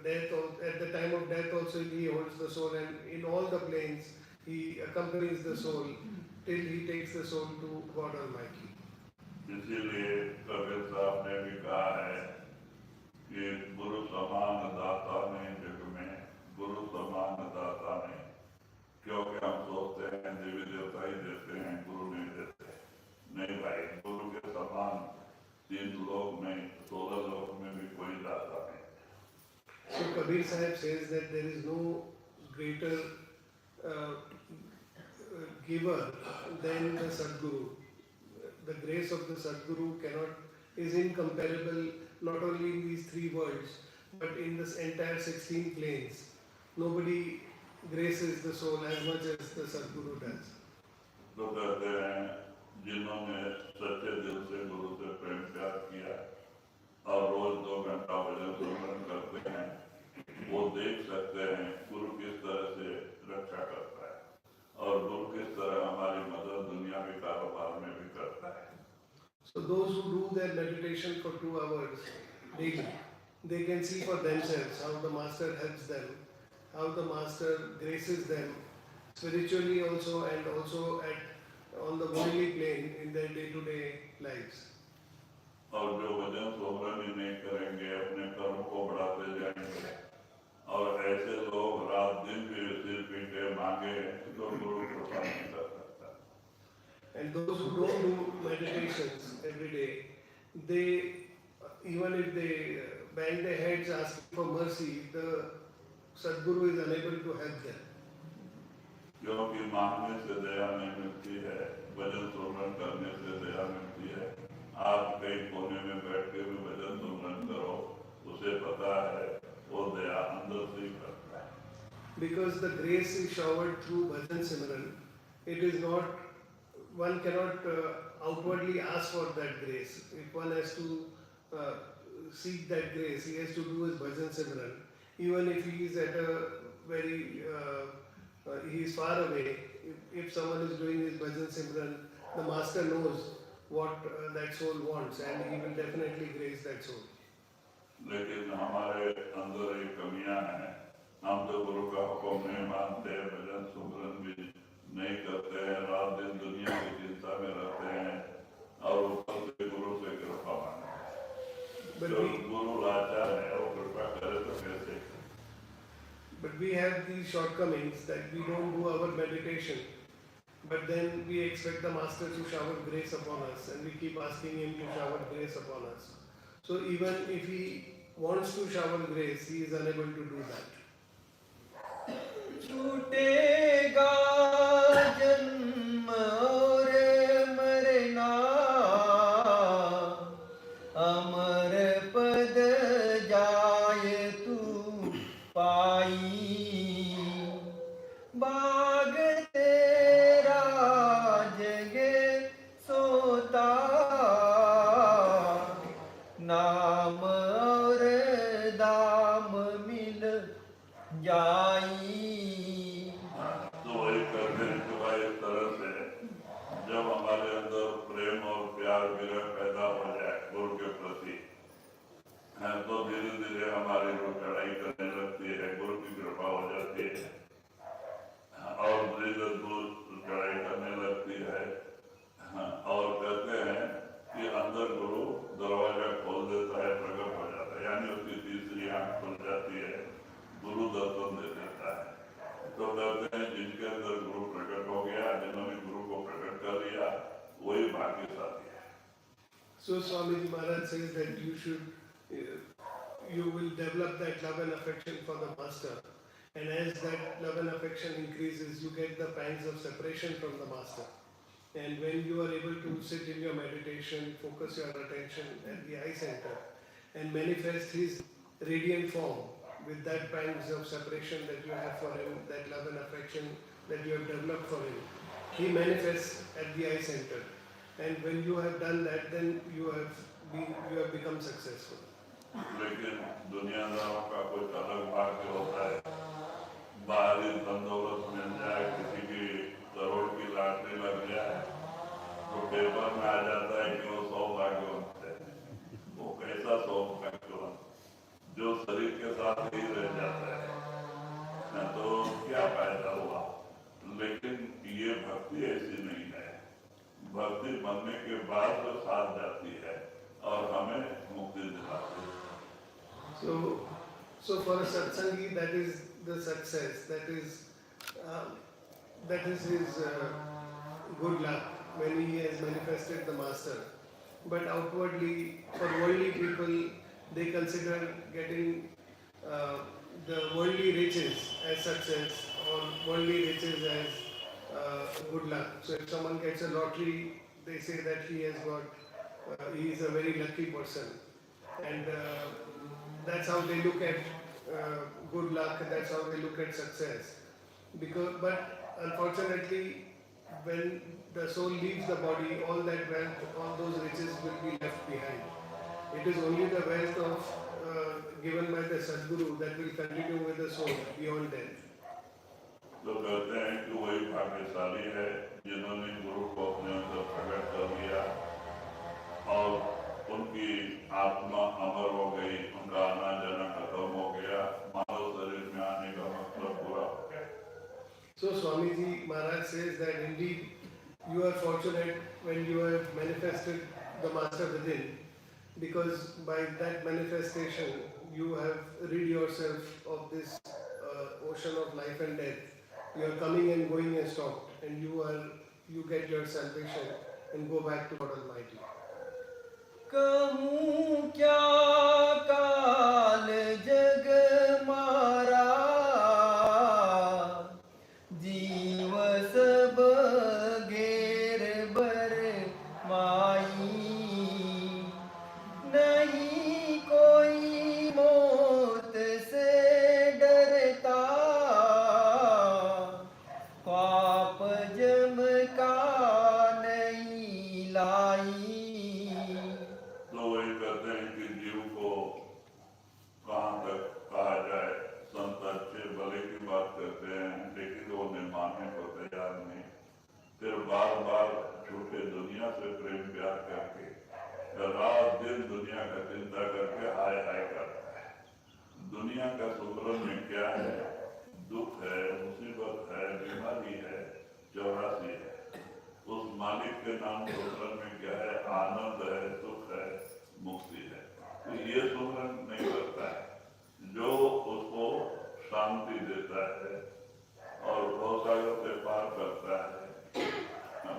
death, at the time of death also he holds the soul, and in all the planes he accompanies the soul till he takes the soul to God Almighty. इसीलिए कबीर साहब ने भी कहा है कि गुरु समान दाता ने जग में, गुरु समान दाता ने, क्योंकि हम सोचते हैं देवी देवता ही देते हैं, गुरु नहीं देते। नहीं भाई, गुरु के समान 3 लोक में, 16 लोक में भी कोई दाता नहीं। So Kabir Sahib says that there is no greater giver than the Sadguru. The grace of the Sadguru is incomparable not only in these 3 worlds but in this entire 16 planes. Nobody graces the soul as much as the Sadguru does. तो कहते हैं जिन्होंने सच्चे दिल से गुरु से प्रेम प्यार किया और रोज 2 घंटा भजन सुमरन करते हैं, वो देख सकते हैं गुरु किस तरह से रक्षा करता है और गुरु किस तरह हमारी मदद दुनियावी कारोबार में भी करता है। So those who do their meditation for 2 hours daily, they can see for themselves how the master helps them, how the master graces them spiritually also and also on the worldly plane in their day-to-day lives. और जो भजन सुमरन ही नहीं करेंगे, अपने कर्म को बढ़ाते जाएंगे और ऐसे लोग रात दिन भी सिर पीटे मांगे तो गुरु कृपा नहीं कर सकता। And those who don't do meditations every day, they, even if they bang their heads asking for mercy, the Sadguru is unable to help them. क्योंकि मांगने से दया नहीं मिलती है, भजन सुमरन करने से दया मिलती है। आप कहीं कोने में बैठ के भी भजन सुमरन करो, उसे पता है वो दया अंदर से ही करता है। Because the grace is showered through bhajan simran, it is not, one cannot outwardly ask for that grace. If one has to seek that grace, he has to do his bhajan simran. Even if he is at a very, he is far away, if someone is doing his bhajan simran, the master knows what that soul wants and he will definitely grace that soul. लेकिन हमारे अंदर एक कमियां हैं, हम तो गुरु का हुक्म नहीं मानते, भजन सुमरन भी नहीं करते हैं, रात दिन दुनिया की चिंता में रहते हैं और ऊपर से गुरु से कृपा मांगते हैं। जो गुरु लाचार है वो कृपा करे तो कैसे? But we have these shortcomings that we don't do our meditation, but then we expect the master to shower grace upon us and we keep asking him to shower grace upon us. So even if he wants to shower grace, he is unable to do that. छूटेगा जन्म और मरना, अमर पद जाए तू पाई, बाग तेरा जगे सोता, नाम और दाम मिल जाई। तो वही करते हैं कि भाई इस तरह से जब हमारे अंदर प्रेम और प्यार विरह पैदा हो जाए गुरु के प्रति, तो धीरे धीरे हमारी रूह चढ़ाई करने लगती है, गुरु की कृपा हो जाती है और धीरे दूर चढ़ाई करने लगती है। और कहते हैं कि अंदर गुरु दरवाजा खोल देता है, प्रकट हो जाता है, यानी उसकी तीसरी आंख खुल जाती है, गुरु दर्शन दे देता है। तो कहते हैं जिनके अंदर गुरु प्रकट हो गया, जिन्होंने गुरु को प्रकट कर लिया, वही भाग्यशाली है। So Swamiji Maharaj says that you will develop that love and affection for the master, and as that love and affection increases, you get the pangs of separation from the master. And when you are able to sit in your meditation, focus your attention at the eye center and manifest his radiant form with that pangs of separation that you have for him, that love and affection that you have developed for him, he manifests at the eye center. And when you have done that, then you have become successful. लेकिन दुनियादारों का कुछ अलग भाग्य होता है, बाहरी धन दौलत मिल जाए, किसी की करोड़ की लॉटरी लग जाए तो पेपर में आ जाता है कि वो 100 भाग्यवंत है। वो कैसा 100 भाग्यवंत जो शरीर के साथ ही रह जाता है, न तो क्या फायदा हुआ। लेकिन ये भक्ति ऐसी नहीं है। भक्ति बनने के बाद जो साथ जाती है और हमें मुक्ति दिलाती है। So for a satsangi, that is the success. That is his good luck when he has manifested the master. But outwardly, for worldly people, they consider getting the worldly riches as success or worldly riches as good luck. So if someone gets a lottery, they say that he is a very lucky person, and that's how they look at good luck. That's how they look at success. But unfortunately, when the soul leaves the body, all that wealth, all those riches will be left behind. It is only the wealth given by the Sadguru that will continue with the soul beyond death. तो कहते हैं कि वही भाग्यशाली है जिन्होंने गुरु को अपने अंदर प्रकट कर लिया और उनकी आत्मा अमर हो गई, उनका आना जाना खत्म हो गया, मानव शरीर में आने का मतलब पूरा हो गया। So Swamiji Maharaj says that indeed you are fortunate when you have manifested the master within, because by that manifestation you have rid yourself of this ocean of life and death. You are coming and going and stopped, and you get your salvation and go back to God Almighty. कहूँ क्या काल जग मारा, जीव सब घेर बर माई, नहीं कोई मौत से डरता, पाप जम का नहीं लाई। तो वही कहते हैं कि जीव को कहाँ तक कहा जाए, संत अच्छे भले की बात करते हैं लेकिन वो निभाने को तैयार नहीं। फिर बार बार झूठे दुनिया से प्रेम प्यार करके रात दिन दुनिया का चिंता करके हाय हाय करता है। दुनिया का सुमरन में क्या है? दुख है, मुसीबत है, बीमारी है, 84 है। उस मालिक के नाम सुमरन में क्या है? आनंद है, सुख है, मुक्ति है। तो ये सुमरन नहीं करता है जो उसको शांति देता है और भवसागर से पार करता है।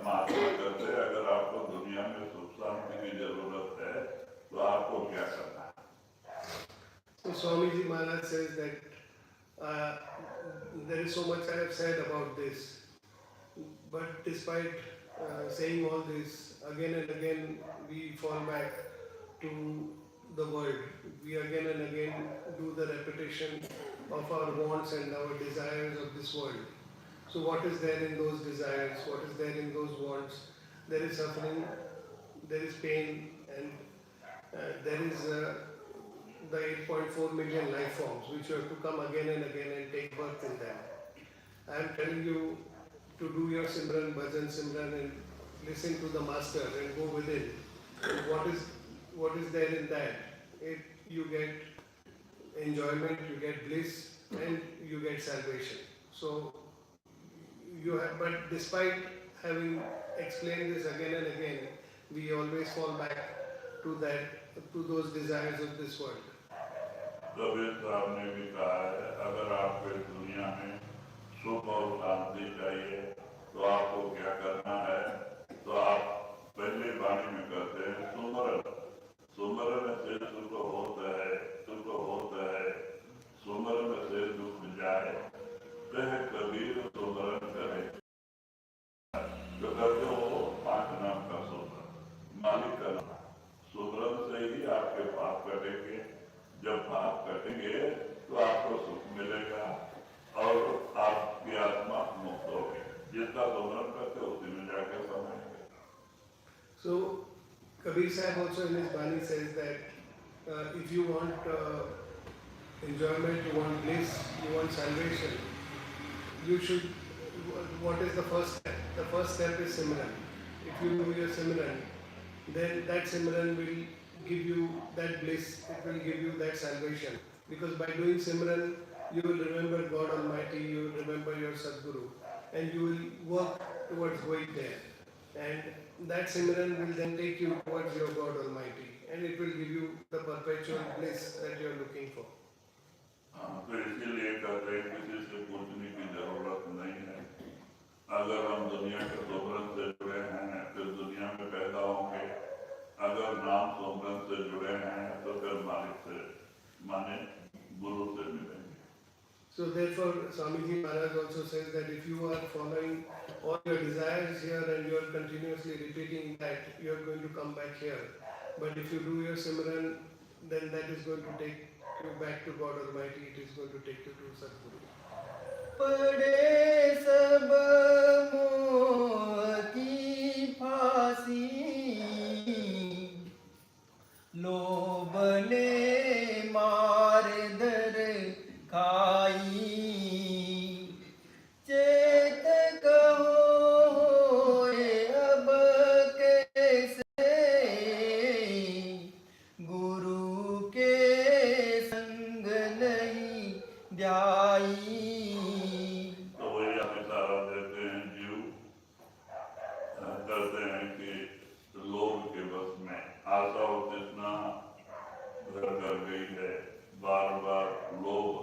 महात्मा कहते हैं अगर आपको दुनिया में सुख शांति की जरूरत है तो आपको क्या करना है? So Swamiji Maharaj says that there is so much I have said about this, but despite saying all this, again and again we fall back to the world. We again and again do the repetition of our wants and our desires of this world. So what is there in those desires? What is there in those wants? There is suffering, there is pain, and there is the 8.4 million life forms which you have to come again and again and take birth in them. I am telling you to do your Simran, Bhajan Simran, and listen to the Master and go within. And what is there in that? You get enjoyment, you get bliss, and you get salvation. So you have, but despite having explained this again and again, we always fall back to those desires of this world. Kabir साहब ने भी कहा है अगर आपको इस दुनिया में सुख और शांति चाहिए तो आपको क्या करना है? तो आप पहले वाणी में कहते हैं सुमरन। सुमरन से सुख होता है, सुख होता है, सुमरन से दुख जाए। कह कबीर सुमरन करे जो करते हो 5 नाम का सुमरन, मालिक का नाम। सुमरन से ही आपके पाप कटेंगे। जब पाप कटेंगे तो आपको सुख मिलेगा और आपकी आत्मा मुक्त होगी। जितना सुमरन करते हो उसी में जाके समाएंगे। So Kabir Sahib also in his Bani says that if you want enjoyment, you want bliss, you want salvation, you should, what is the first step? The first step is Simran. If you do your Simran, then that Simran will give you that bliss, it will give you that salvation. Because by doing Simran, you will remember God Almighty, you will remember your Sadguru, and you will work towards going there. And that Simran will then take you towards your God Almighty, and it will give you the perpetual bliss that you are looking for. तो इसीलिए कहते हैं किसी से पूछने की जरूरत नहीं है। अगर हम दुनिया के सोमरन से जुड़े हैं फिर दुनिया में पैदा होंगे, अगर नाम सोमरन से जुड़े हैं तो फिर मालिक से माने गुरु से मिलेंगे। So therefore, Swamiji Maharaj also says that if you are following all your desires here and you are continuously repeating that, you are going to come back here. But if you do your Simran, then that is going to take you back to God Almighty, it is going to take you to Sadguru. पड़े सब मोह की फांसी, लोभ ने मार दर खाई, चेत कहो ये अब कैसे, गुरु के संग नहीं ध्याई। तो वही हम इशारा देते हैं जीव करते हैं कि लोभ के बस में आशा और तृष्णा घर कर गई है। बार बार लोभ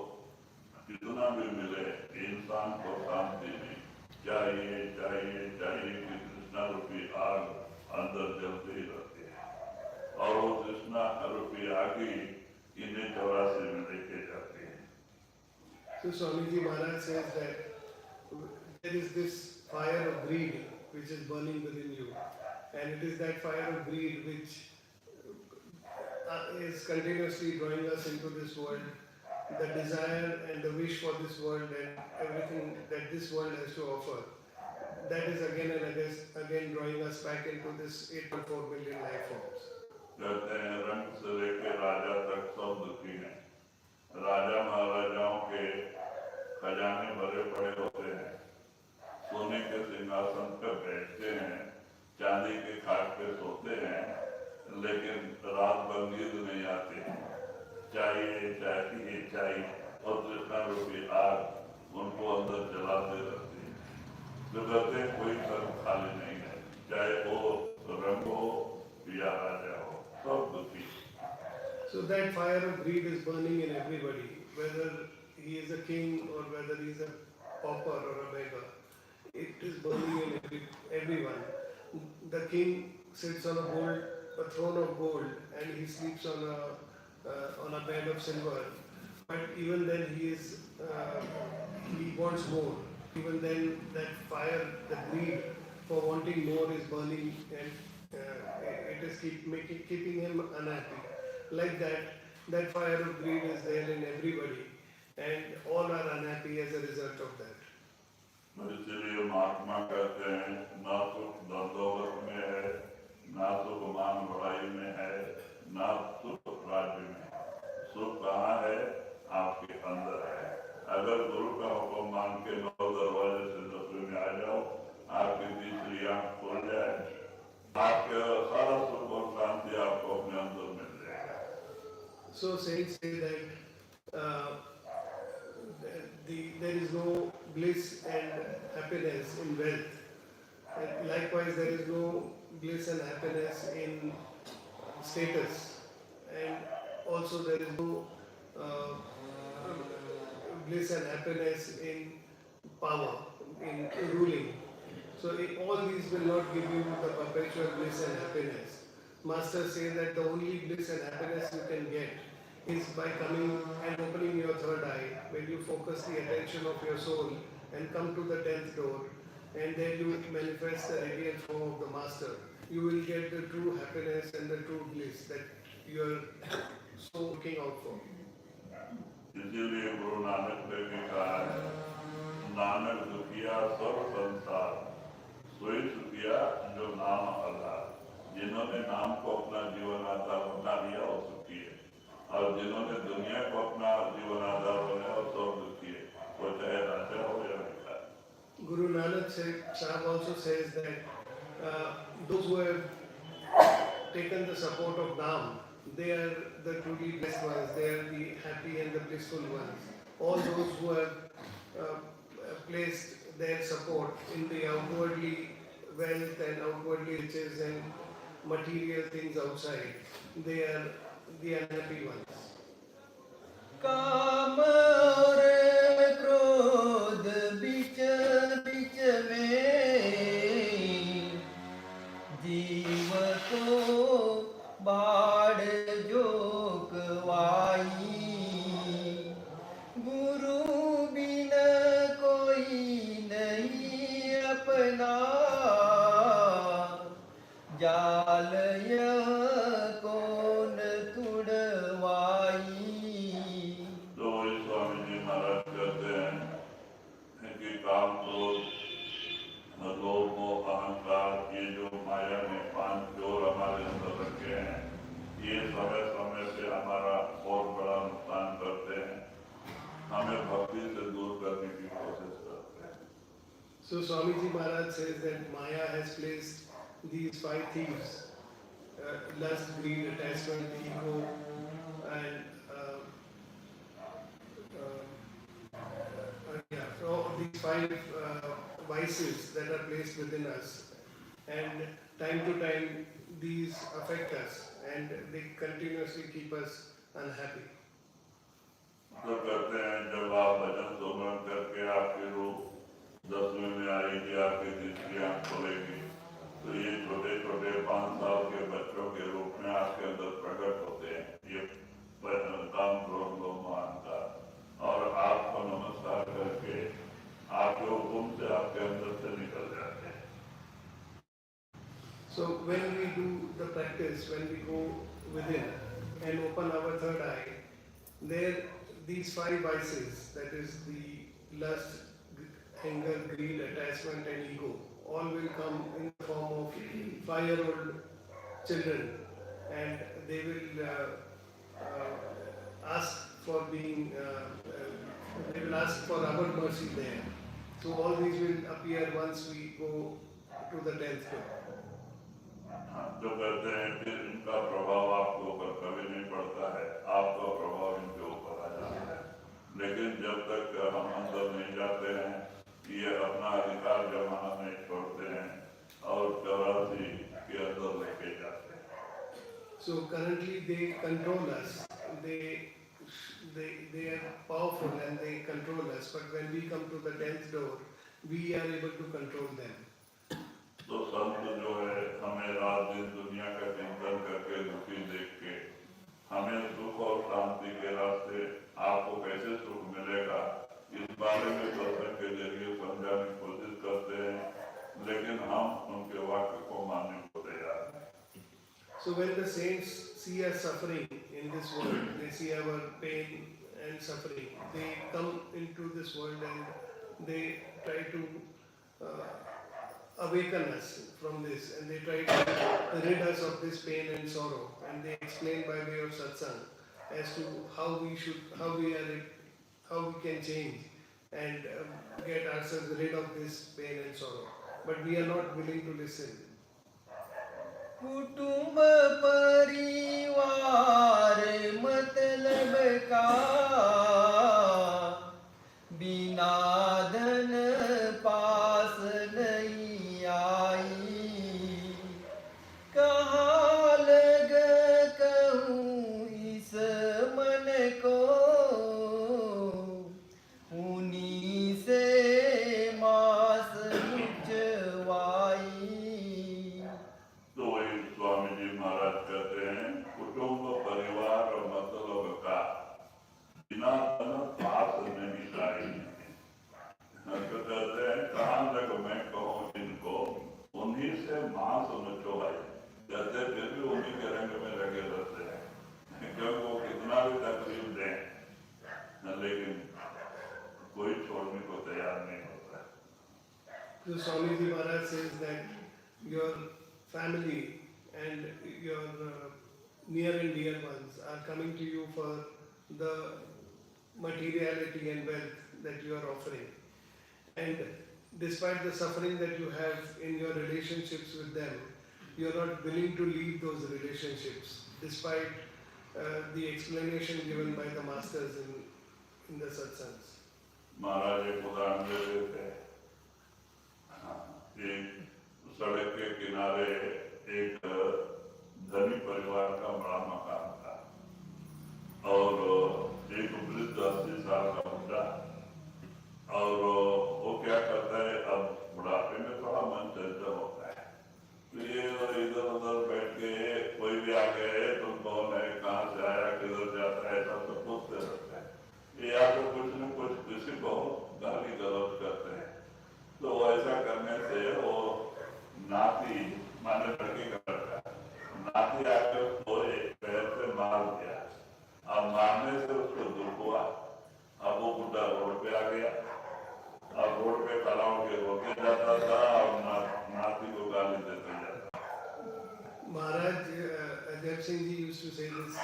कितना भी मिले इंसान को शांति नहीं, चाहिए चाहिए चाहिए कि तृष्णा रूपी आग अंदर जलती ही रहती है और वो तृष्णा रूपी आग ही इन्हें 84 में लेके जाती है। So Swamiji Maharaj says that there is this fire of greed which is burning within you, and it is that fire of greed which is continuously drawing us into this world. The desire and the wish for this world and everything that this world has to offer, that is again and again drawing us back into this 8.4 billion life forms. कहते हैं रंग से लेकर राजा तक सब दुखी हैं। राजा महाराजाओं के खजाने भरे पड़े होते हैं, सोने के सिंहासन पर बैठते हैं, चांदी के खाट पे सोते हैं, लेकिन रात भर नींद नहीं आती। चाहिए चाहिए चाहिए और तृष्णा रूपी आग उनको अंदर जलाते रहती है। जो कहते हैं कोई कर्म खाली नहीं है, चाहे वो रंग हो या राजा हो, सब दुखी। So that fire of greed is burning in everybody, whether he is a king or whether he is a pauper or a beggar. It is burning in everyone. The king sits on a throne of gold, and he sleeps on a bed of silver. But even then, he wants more. Even then, that fire, the greed for wanting more is burning, and it is keeping him unhappy. Like that fire of greed is there in everybody, and all are unhappy as a result of that. इसलिए महात्मा कहते हैं ना सुख धन दौलत में है, ना सुख मान बढ़ाई में है, ना सुख राज्य में। सुख कहाँ है? आपके अंदर है। अगर गुरु का हुक्म मान के 9 दरवाजे से 10वें में आ जाओ, आपकी तीसरी आंख खुल जाए, आपके सारा सुख और शांति आपको अपने अंदर मिल जाएगा। So saints say that there is no bliss and happiness in wealth. And likewise, there is no bliss and happiness in status. And also there is no bliss and happiness in power, in ruling. So all these will not give you the perpetual bliss and happiness. Masters say that the only bliss and happiness you can get is by coming and opening your third eye, when you focus the attention of your soul and come to the 10th door, and then you manifest the radiant form of the Master. You will get the true happiness and the true bliss that you are so looking out for. इसीलिए गुरु नानक देव ने कहा है, नानक दुखिया सब संसार, सोई सुखिया जो नाम आधार। जिन्होंने नाम को अपना जीवन आधार बना लिया वो सुखी है, और जिन्होंने दुनिया को अपना जीवन आधार बनाया वो सब दुखी है, वो चाहे राजा हो या भिखारी। Sahib also says that those who have taken the support of Nam, they are the truly blessed ones, they are the happy and the blissful ones. All those who have uh, placed their support in the outwardly wealth and outwardly riches and material things outside, they are the unhappy ones. काम और क्रोध बीच बीच में जीव को बाढ़ जोकवाई गुरु बिन कोई नहीं अपना जाल यह कौन तुड़वाई। तो वही स्वामी जी महाराज कहते हैं कि काम क्रोध लोभ मोह अहंकार ये जो माया ने पांच जोर हमारे अंदर रखे हैं ये समय समय से हमारा बहुत बड़ा नुकसान करते हैं, हमें भक्ति से दूर करने की कोशिश करते हैं। So Swamiji Maharaj says that Maya has placed these five thieves, lust, greed, attachment, ego, and so these five vices that are placed within us, and time to time these affect us and they continuously keep us unhappy. तो कहते हैं जब आप भजन सुमरन करके आपकी रूह 10वीं में आएगी, आपकी तीसरी आंख खुलेगी, तो ये छोटे छोटे 5 साल के बच्चों के रूप में आपके अंदर प्रकट होते हैं ये काम क्रोध लोभ मोह अहंकार, और आपको नमस्कार करके आपके हुक्म से आपके अंदर से निकल जाते हैं। So when we do the practice, when we go within and open our third eye, there these five vices, that is the lust, anger, greed, attachment and ego, all will come in the form of 5-year-old children, and they will ask for being, they will ask for our mercy there. So all these will appear once we go to the 10th door. जो कहते हैं कि इनका प्रभाव आपके ऊपर कभी नहीं पड़ता है, आपका प्रभाव इनके ऊपर आ जाता है, लेकिन जब तक हम अंदर नहीं जाते हैं ये अपना अधिकार जमाना नहीं छोड़ते हैं और 84 के अंदर लेके जाते हैं। So currently they control us, they are powerful and they control us, but when we come to the 10th door, we are able to control them. तो संत जो है हमें रात दिन दुनिया का चिंतन करके दुखी देख के हमें सुख और शांति के रास्ते आपको कैसे सुख मिलेगा इस बारे में सत्संग के जरिए समझाने की कोशिश करते हैं, लेकिन हम उनके वाक्य को मानने को तैयार हैं। So when the saints see us suffering in this world, they see our pain and suffering, they come into this world and they try to awaken us from this, and they try to rid us of this pain and sorrow, and they explain by way of satsang as to how we can change and get ourselves rid of this pain and sorrow, but we are not willing to listen. कुटुंब परिवार मतलब का बिना धन पास नहीं आई कहाँ लग कहूँ इस मन को उन्हीं से मास मुझवाई। तो वही स्वामी जी महाराज कहते हैं कुटुंब परिवार और मतलब का बिना धन पास नहीं आई। तो कहते हैं कहाँ तक मैं कहूँ इनको उन्हीं से मांस मुझवाई, कहते फिर भी उन्हीं के रंग में लगे रहते हैं क्योंकि वो कितना भी तकलीफ दें लेकिन कोई छोड़ने को तैयार नहीं होता है। So Swamiji Maharaj says that your family and your near and dear ones are coming to you for the materiality and wealth that you are offering, and despite the suffering that you have in your relationships with them, you're not willing to leave those relationships, despite the explanation given by the masters in the satsangs. महाराज एक उदाहरण दे रहे थे। एक सड़क के किनारे एक धनी परिवार का बड़ा मकान था और एक वृद्ध 80 साल का बूढ़ा, और वो क्या करता है, अब बुढ़ापे में थोड़ा मन चंचल होता है, तो ये इधर उधर बैठ के कोई भी आ गए तो कौन है, कहाँ से आया, किधर जाता है, सब तो पूछते रहते हैं। ये या तो कुछ न कुछ किसी को गाली गलौज करते हैं। तो ऐसा करने से वो नाती, माने लड़की का लड़का, नाती आके उसको एक पैर से मार दिया। अब मारने से उसको दुख हुआ। अब वो बुढ़ा रोड पे आ गया। अब रोड पे खड़ा होकर रोके जाता था और नाती को गाली देते जाता। Maharaj Ajay Singh ji used to say this,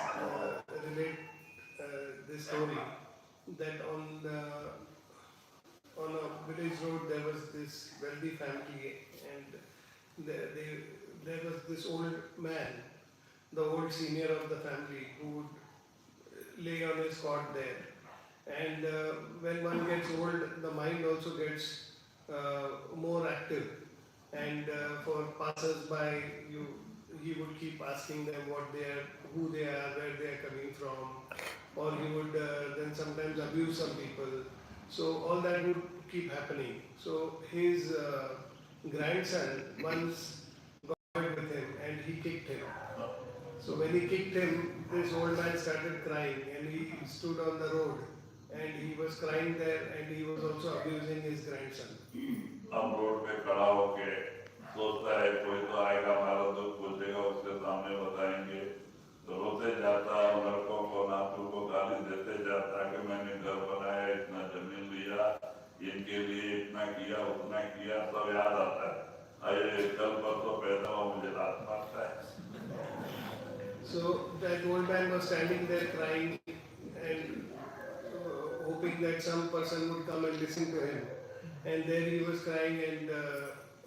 relate this story, that on a village road there was this wealthy family, and there was this old man, the old senior of the family, who would lay on his cot there. And when one gets old, the mind also gets more active. And for passers-by, he would keep asking them what they are, who they are, where they are coming from, or he would then sometimes abuse some people. So all that would keep happening. So his grandson once got with him and he kicked him. So when he kicked him, this old man started crying, and he stood on the road and he was crying there, and he was also abusing his grandson. हम road पे खड़ा होके सोचता है कोई तो आएगा, हमारा दुख पूछेगा, उसके सामने बताएंगे, तो रोते जाता, लड़कों को नातू को गाली देते जाता कि मैंने घर बनाया, इतना जमीन लिया, इनके लिए इतना किया, उतना किया, सब याद आता है। अरे कल परसों पैदा हुआ, मुझे रात मारता है। So that old man was standing there crying and hoping that some person would come and listen to him. And there he was crying and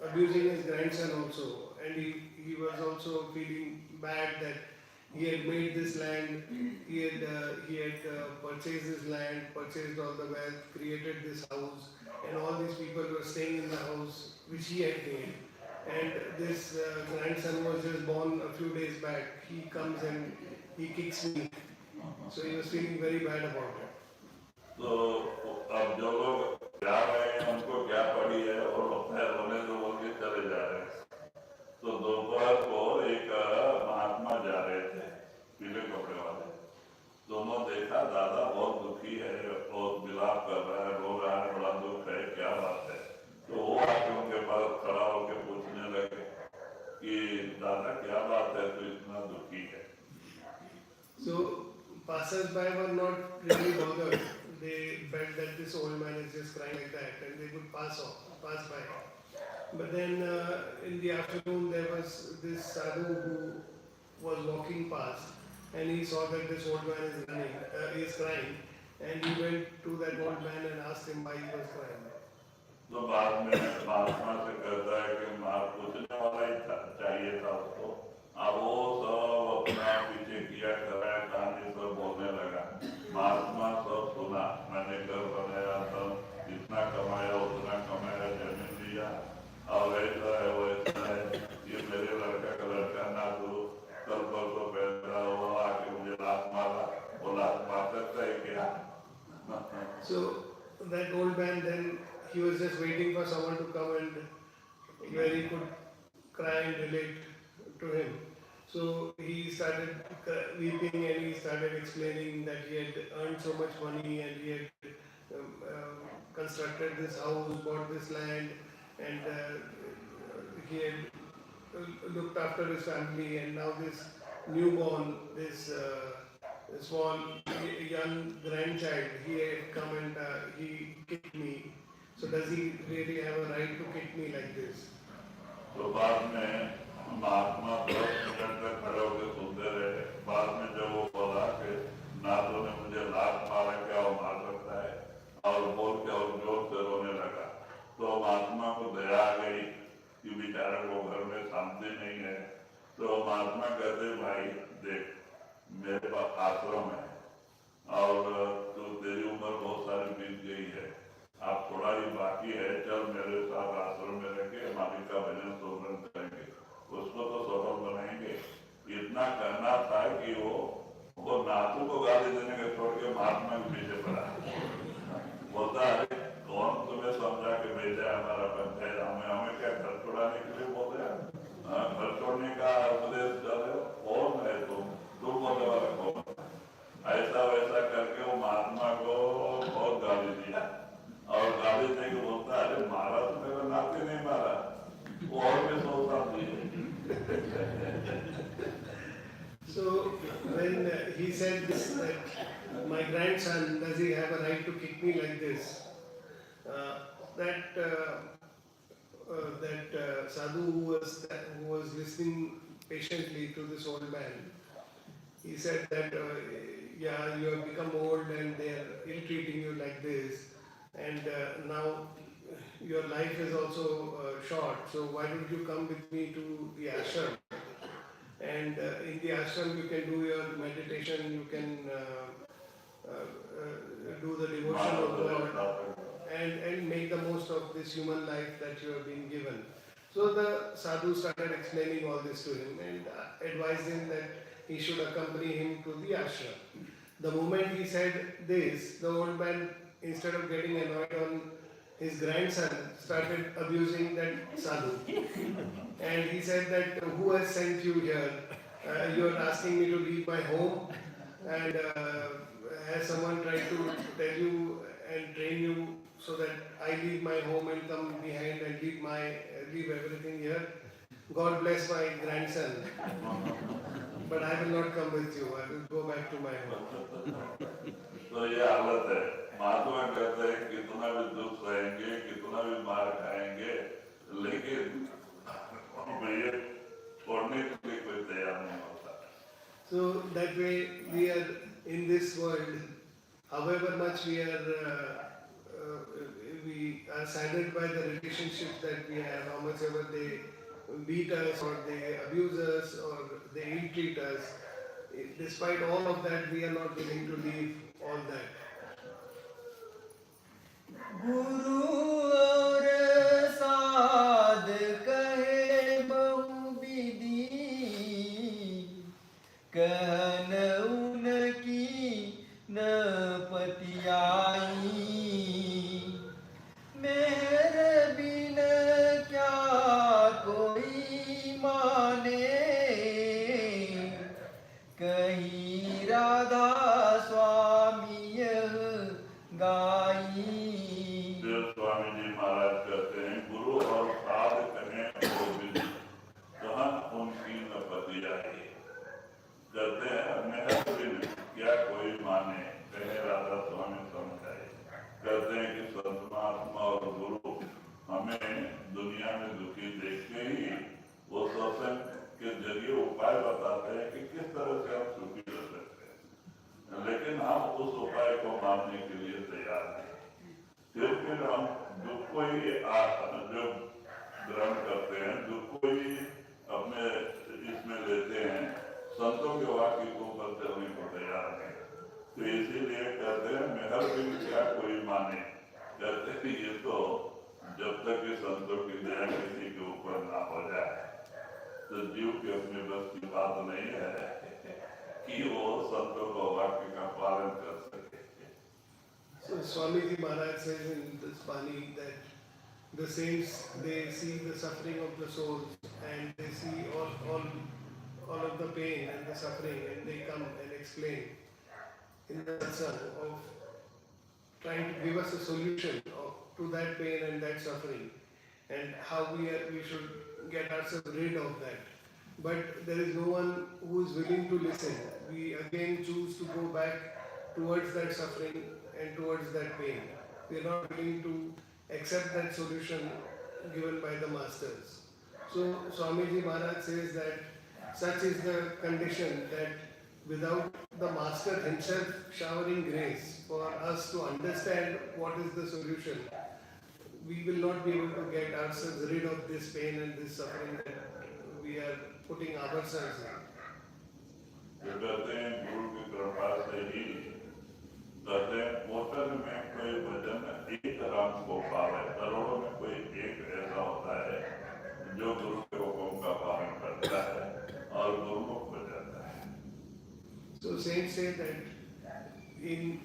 abusing his grandson also. And he was also feeling bad that he had made this land, he had purchased this land, purchased all the wealth, created this house, and all these people were staying in the house which he had made. And this grandson was just born a few days back. He comes and he kicks me. So he was feeling very bad about it. तो अब जो लोग जा रहे हैं उनको क्या पड़ी है और रोने तो बोल के चले जा रहे हैं। तो दोपहर को एक महात्मा जा रहे थे, पीले कपड़े वाले। दोनों देखा दादा बहुत दुखी है, बहुत विलाप कर रहा है, रो रहा है, बड़ा दुख है, क्या बात है। तो वो आके उनके पास खड़ा होकर पूछने लगे कि दादा क्या बात है, तो इतना दुखी है। So passers-by were not really bothered. They felt that this old man is just crying like that, and they would pass by. But then in the afternoon there was this sadhu who was walking past, and he saw that this old man is crying, and he went to that old man and asked him why he was crying. तो बाद में महात्मा से कहता है कि मार पूछने वाला ही चाहिए था उसको। अब वो सब अपना पीछे किया कराया, कहानी सब बोलने लगा। महात्मा सब सुना, मैंने घर बनाया था, इतना कमाया, उतना कमाया, जमीन लिया, और ऐसा है वैसा है, ये मेरे लड़का का लड़का ना तो कल परसों पैदा हुआ, आके मुझे लात मारा, वो लात मार सकता है क्या? So that old man then, he was just waiting for someone to come and where he could cry and relate to him. So he started weeping and he started explaining that he had earned so much money and he had constructed this house, bought this land, and he had looked after his family, and now this newborn, this small young grandchild, he had come and he kicked me. So does he really have a right to kick me like this? तो बाद में महात्मा 10 minute तक खड़े होकर सुनते रहे। बाद में जब वो बोला कि नाथों ने मुझे लात मारा, क्या वो मार सकता है, और बोल के और जोर से रोने लगा, तो महात्मा मेरे पास आश्रम है और तो तेरी उम्र बहुत सारी बीत गई है, आप थोड़ा ही बाकी है, चल मेरे साथ आश्रम में रह के मालिक का भजन सोमन करेंगे, उसको तो सफल बनाएंगे। इतना करना था कि वो नातू को गाली देने के छोड़ के महात्मा के पीछे पड़ा। बोलता है कौन तुम्हें समझा के भेजा हमारा पंचायत, हमें क्या घर छोड़ाने के लिए बोल रहे हैं? घर छोड़ने का उपदेश कर रहे हो, कौन है तुम बोलने वाला कौन? ऐसा वैसा करके वो महात्मा को बहुत गाली दिया और गाली दे के बोलता है अरे मारा तो मेरा नाती नहीं मारा, वो और भी सोचता दिए। So when he said this, that my grandson, does he have a right to kick me like this? That sadhu who was listening patiently to this old man, he said that yeah, you have become old and they are ill-treating you like this, and now your life is also short, so why don't you come with me to the ashram? And in the ashram you can do your meditation, you can do the devotion of God and make the most of this human life that you have been given. So the sadhu started explaining all this to him and advised him that he should accompany him to the ashram. The moment he said this, the old man, instead of getting annoyed on his grandson, started abusing that sadhu. And he said that, who has sent you here? You are asking me to leave my home, and has someone tried to tell you and train you so that I leave my home and come behind and leave everything here? God bless my grandson, but I will not come with you. I will go back to my home. तो ये हालत है। महात्मा कहते हैं कितना भी दुख सहेंगे, कितना भी मार खाएंगे, लेकिन ये छोड़ने के लिए कोई तैयार नहीं होता। So that way we are in this world, however much we are saddened by the relationships that we have, how much ever they beat us or they abuse us or they ill-treat us, despite all of that we are not willing to leave all that. गुरु और साध कहे बहु विधि, कहन उनकी न पतियाई, मेरे बिन क्या कोई माने, कहीं राधा स्वामी यह गाई। स्वामी जी महाराज कहते हैं गुरु और साध कहें वो विधि, कहन उनकी न पतियाई। कहते हैं मेहर बिन क्या कोई माने, कहे राधा स्वामी समझाए। कहते हैं कि संत महात्मा और गुरु हमें दुनिया में दुखी देखते ही वो सत्संग के जरिए उपाय बताते हैं कि किस तरह से हम सुखी रह सकते हैं, लेकिन हम उस उपाय को मानने के लिए तैयार नहीं। फिर हम दुख को ही जो ग्रहण करते हैं, दुख को ही अपने इसमें लेते हैं, संतों के वाक्य को ऊपर चलने को तैयार नहीं। तो इसीलिए कहते हैं मेहर बिन क्या कोई माने। कहते हैं ये तो जब तक कि संतों की दया किसी के ऊपर ना हो जाए तो जीव के अपने बस की बात नहीं है कि वो संतों को वाक्य का पालन कर सके। So Swamiji Maharaj says in this Bani that the saints, they see the suffering of the souls and they see all of the pain and the suffering, and they come and explain in the Satsang of trying to give us a solution to that pain and that suffering and how we should get ourselves rid of that. But there is no one who is willing to listen. We again choose to go back towards that suffering and towards that pain. We are not willing to accept that solution given by the masters. So Swamiji Maharaj says that such is the condition that without the master himself showering grace for us to understand what is the solution, we will not be able to get ourselves rid of this pain and this suffering that we are putting ourselves in. कहते हैं So saints say that in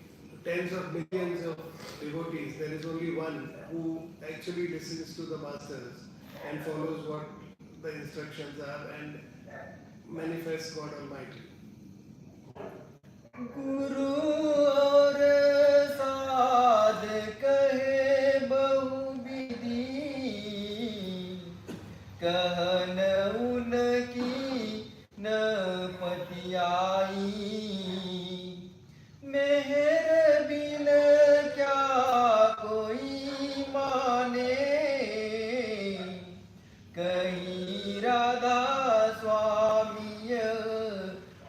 tens of millions of devotees, there is only one who actually listens to the masters and follows what the instructions are and manifests God Almighty. गुरु और साध कहे बहु विधि, कहन उनकी न पतियाई। मेहर बिन क्या कोई माने, कहीं राधा स्वामी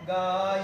गाय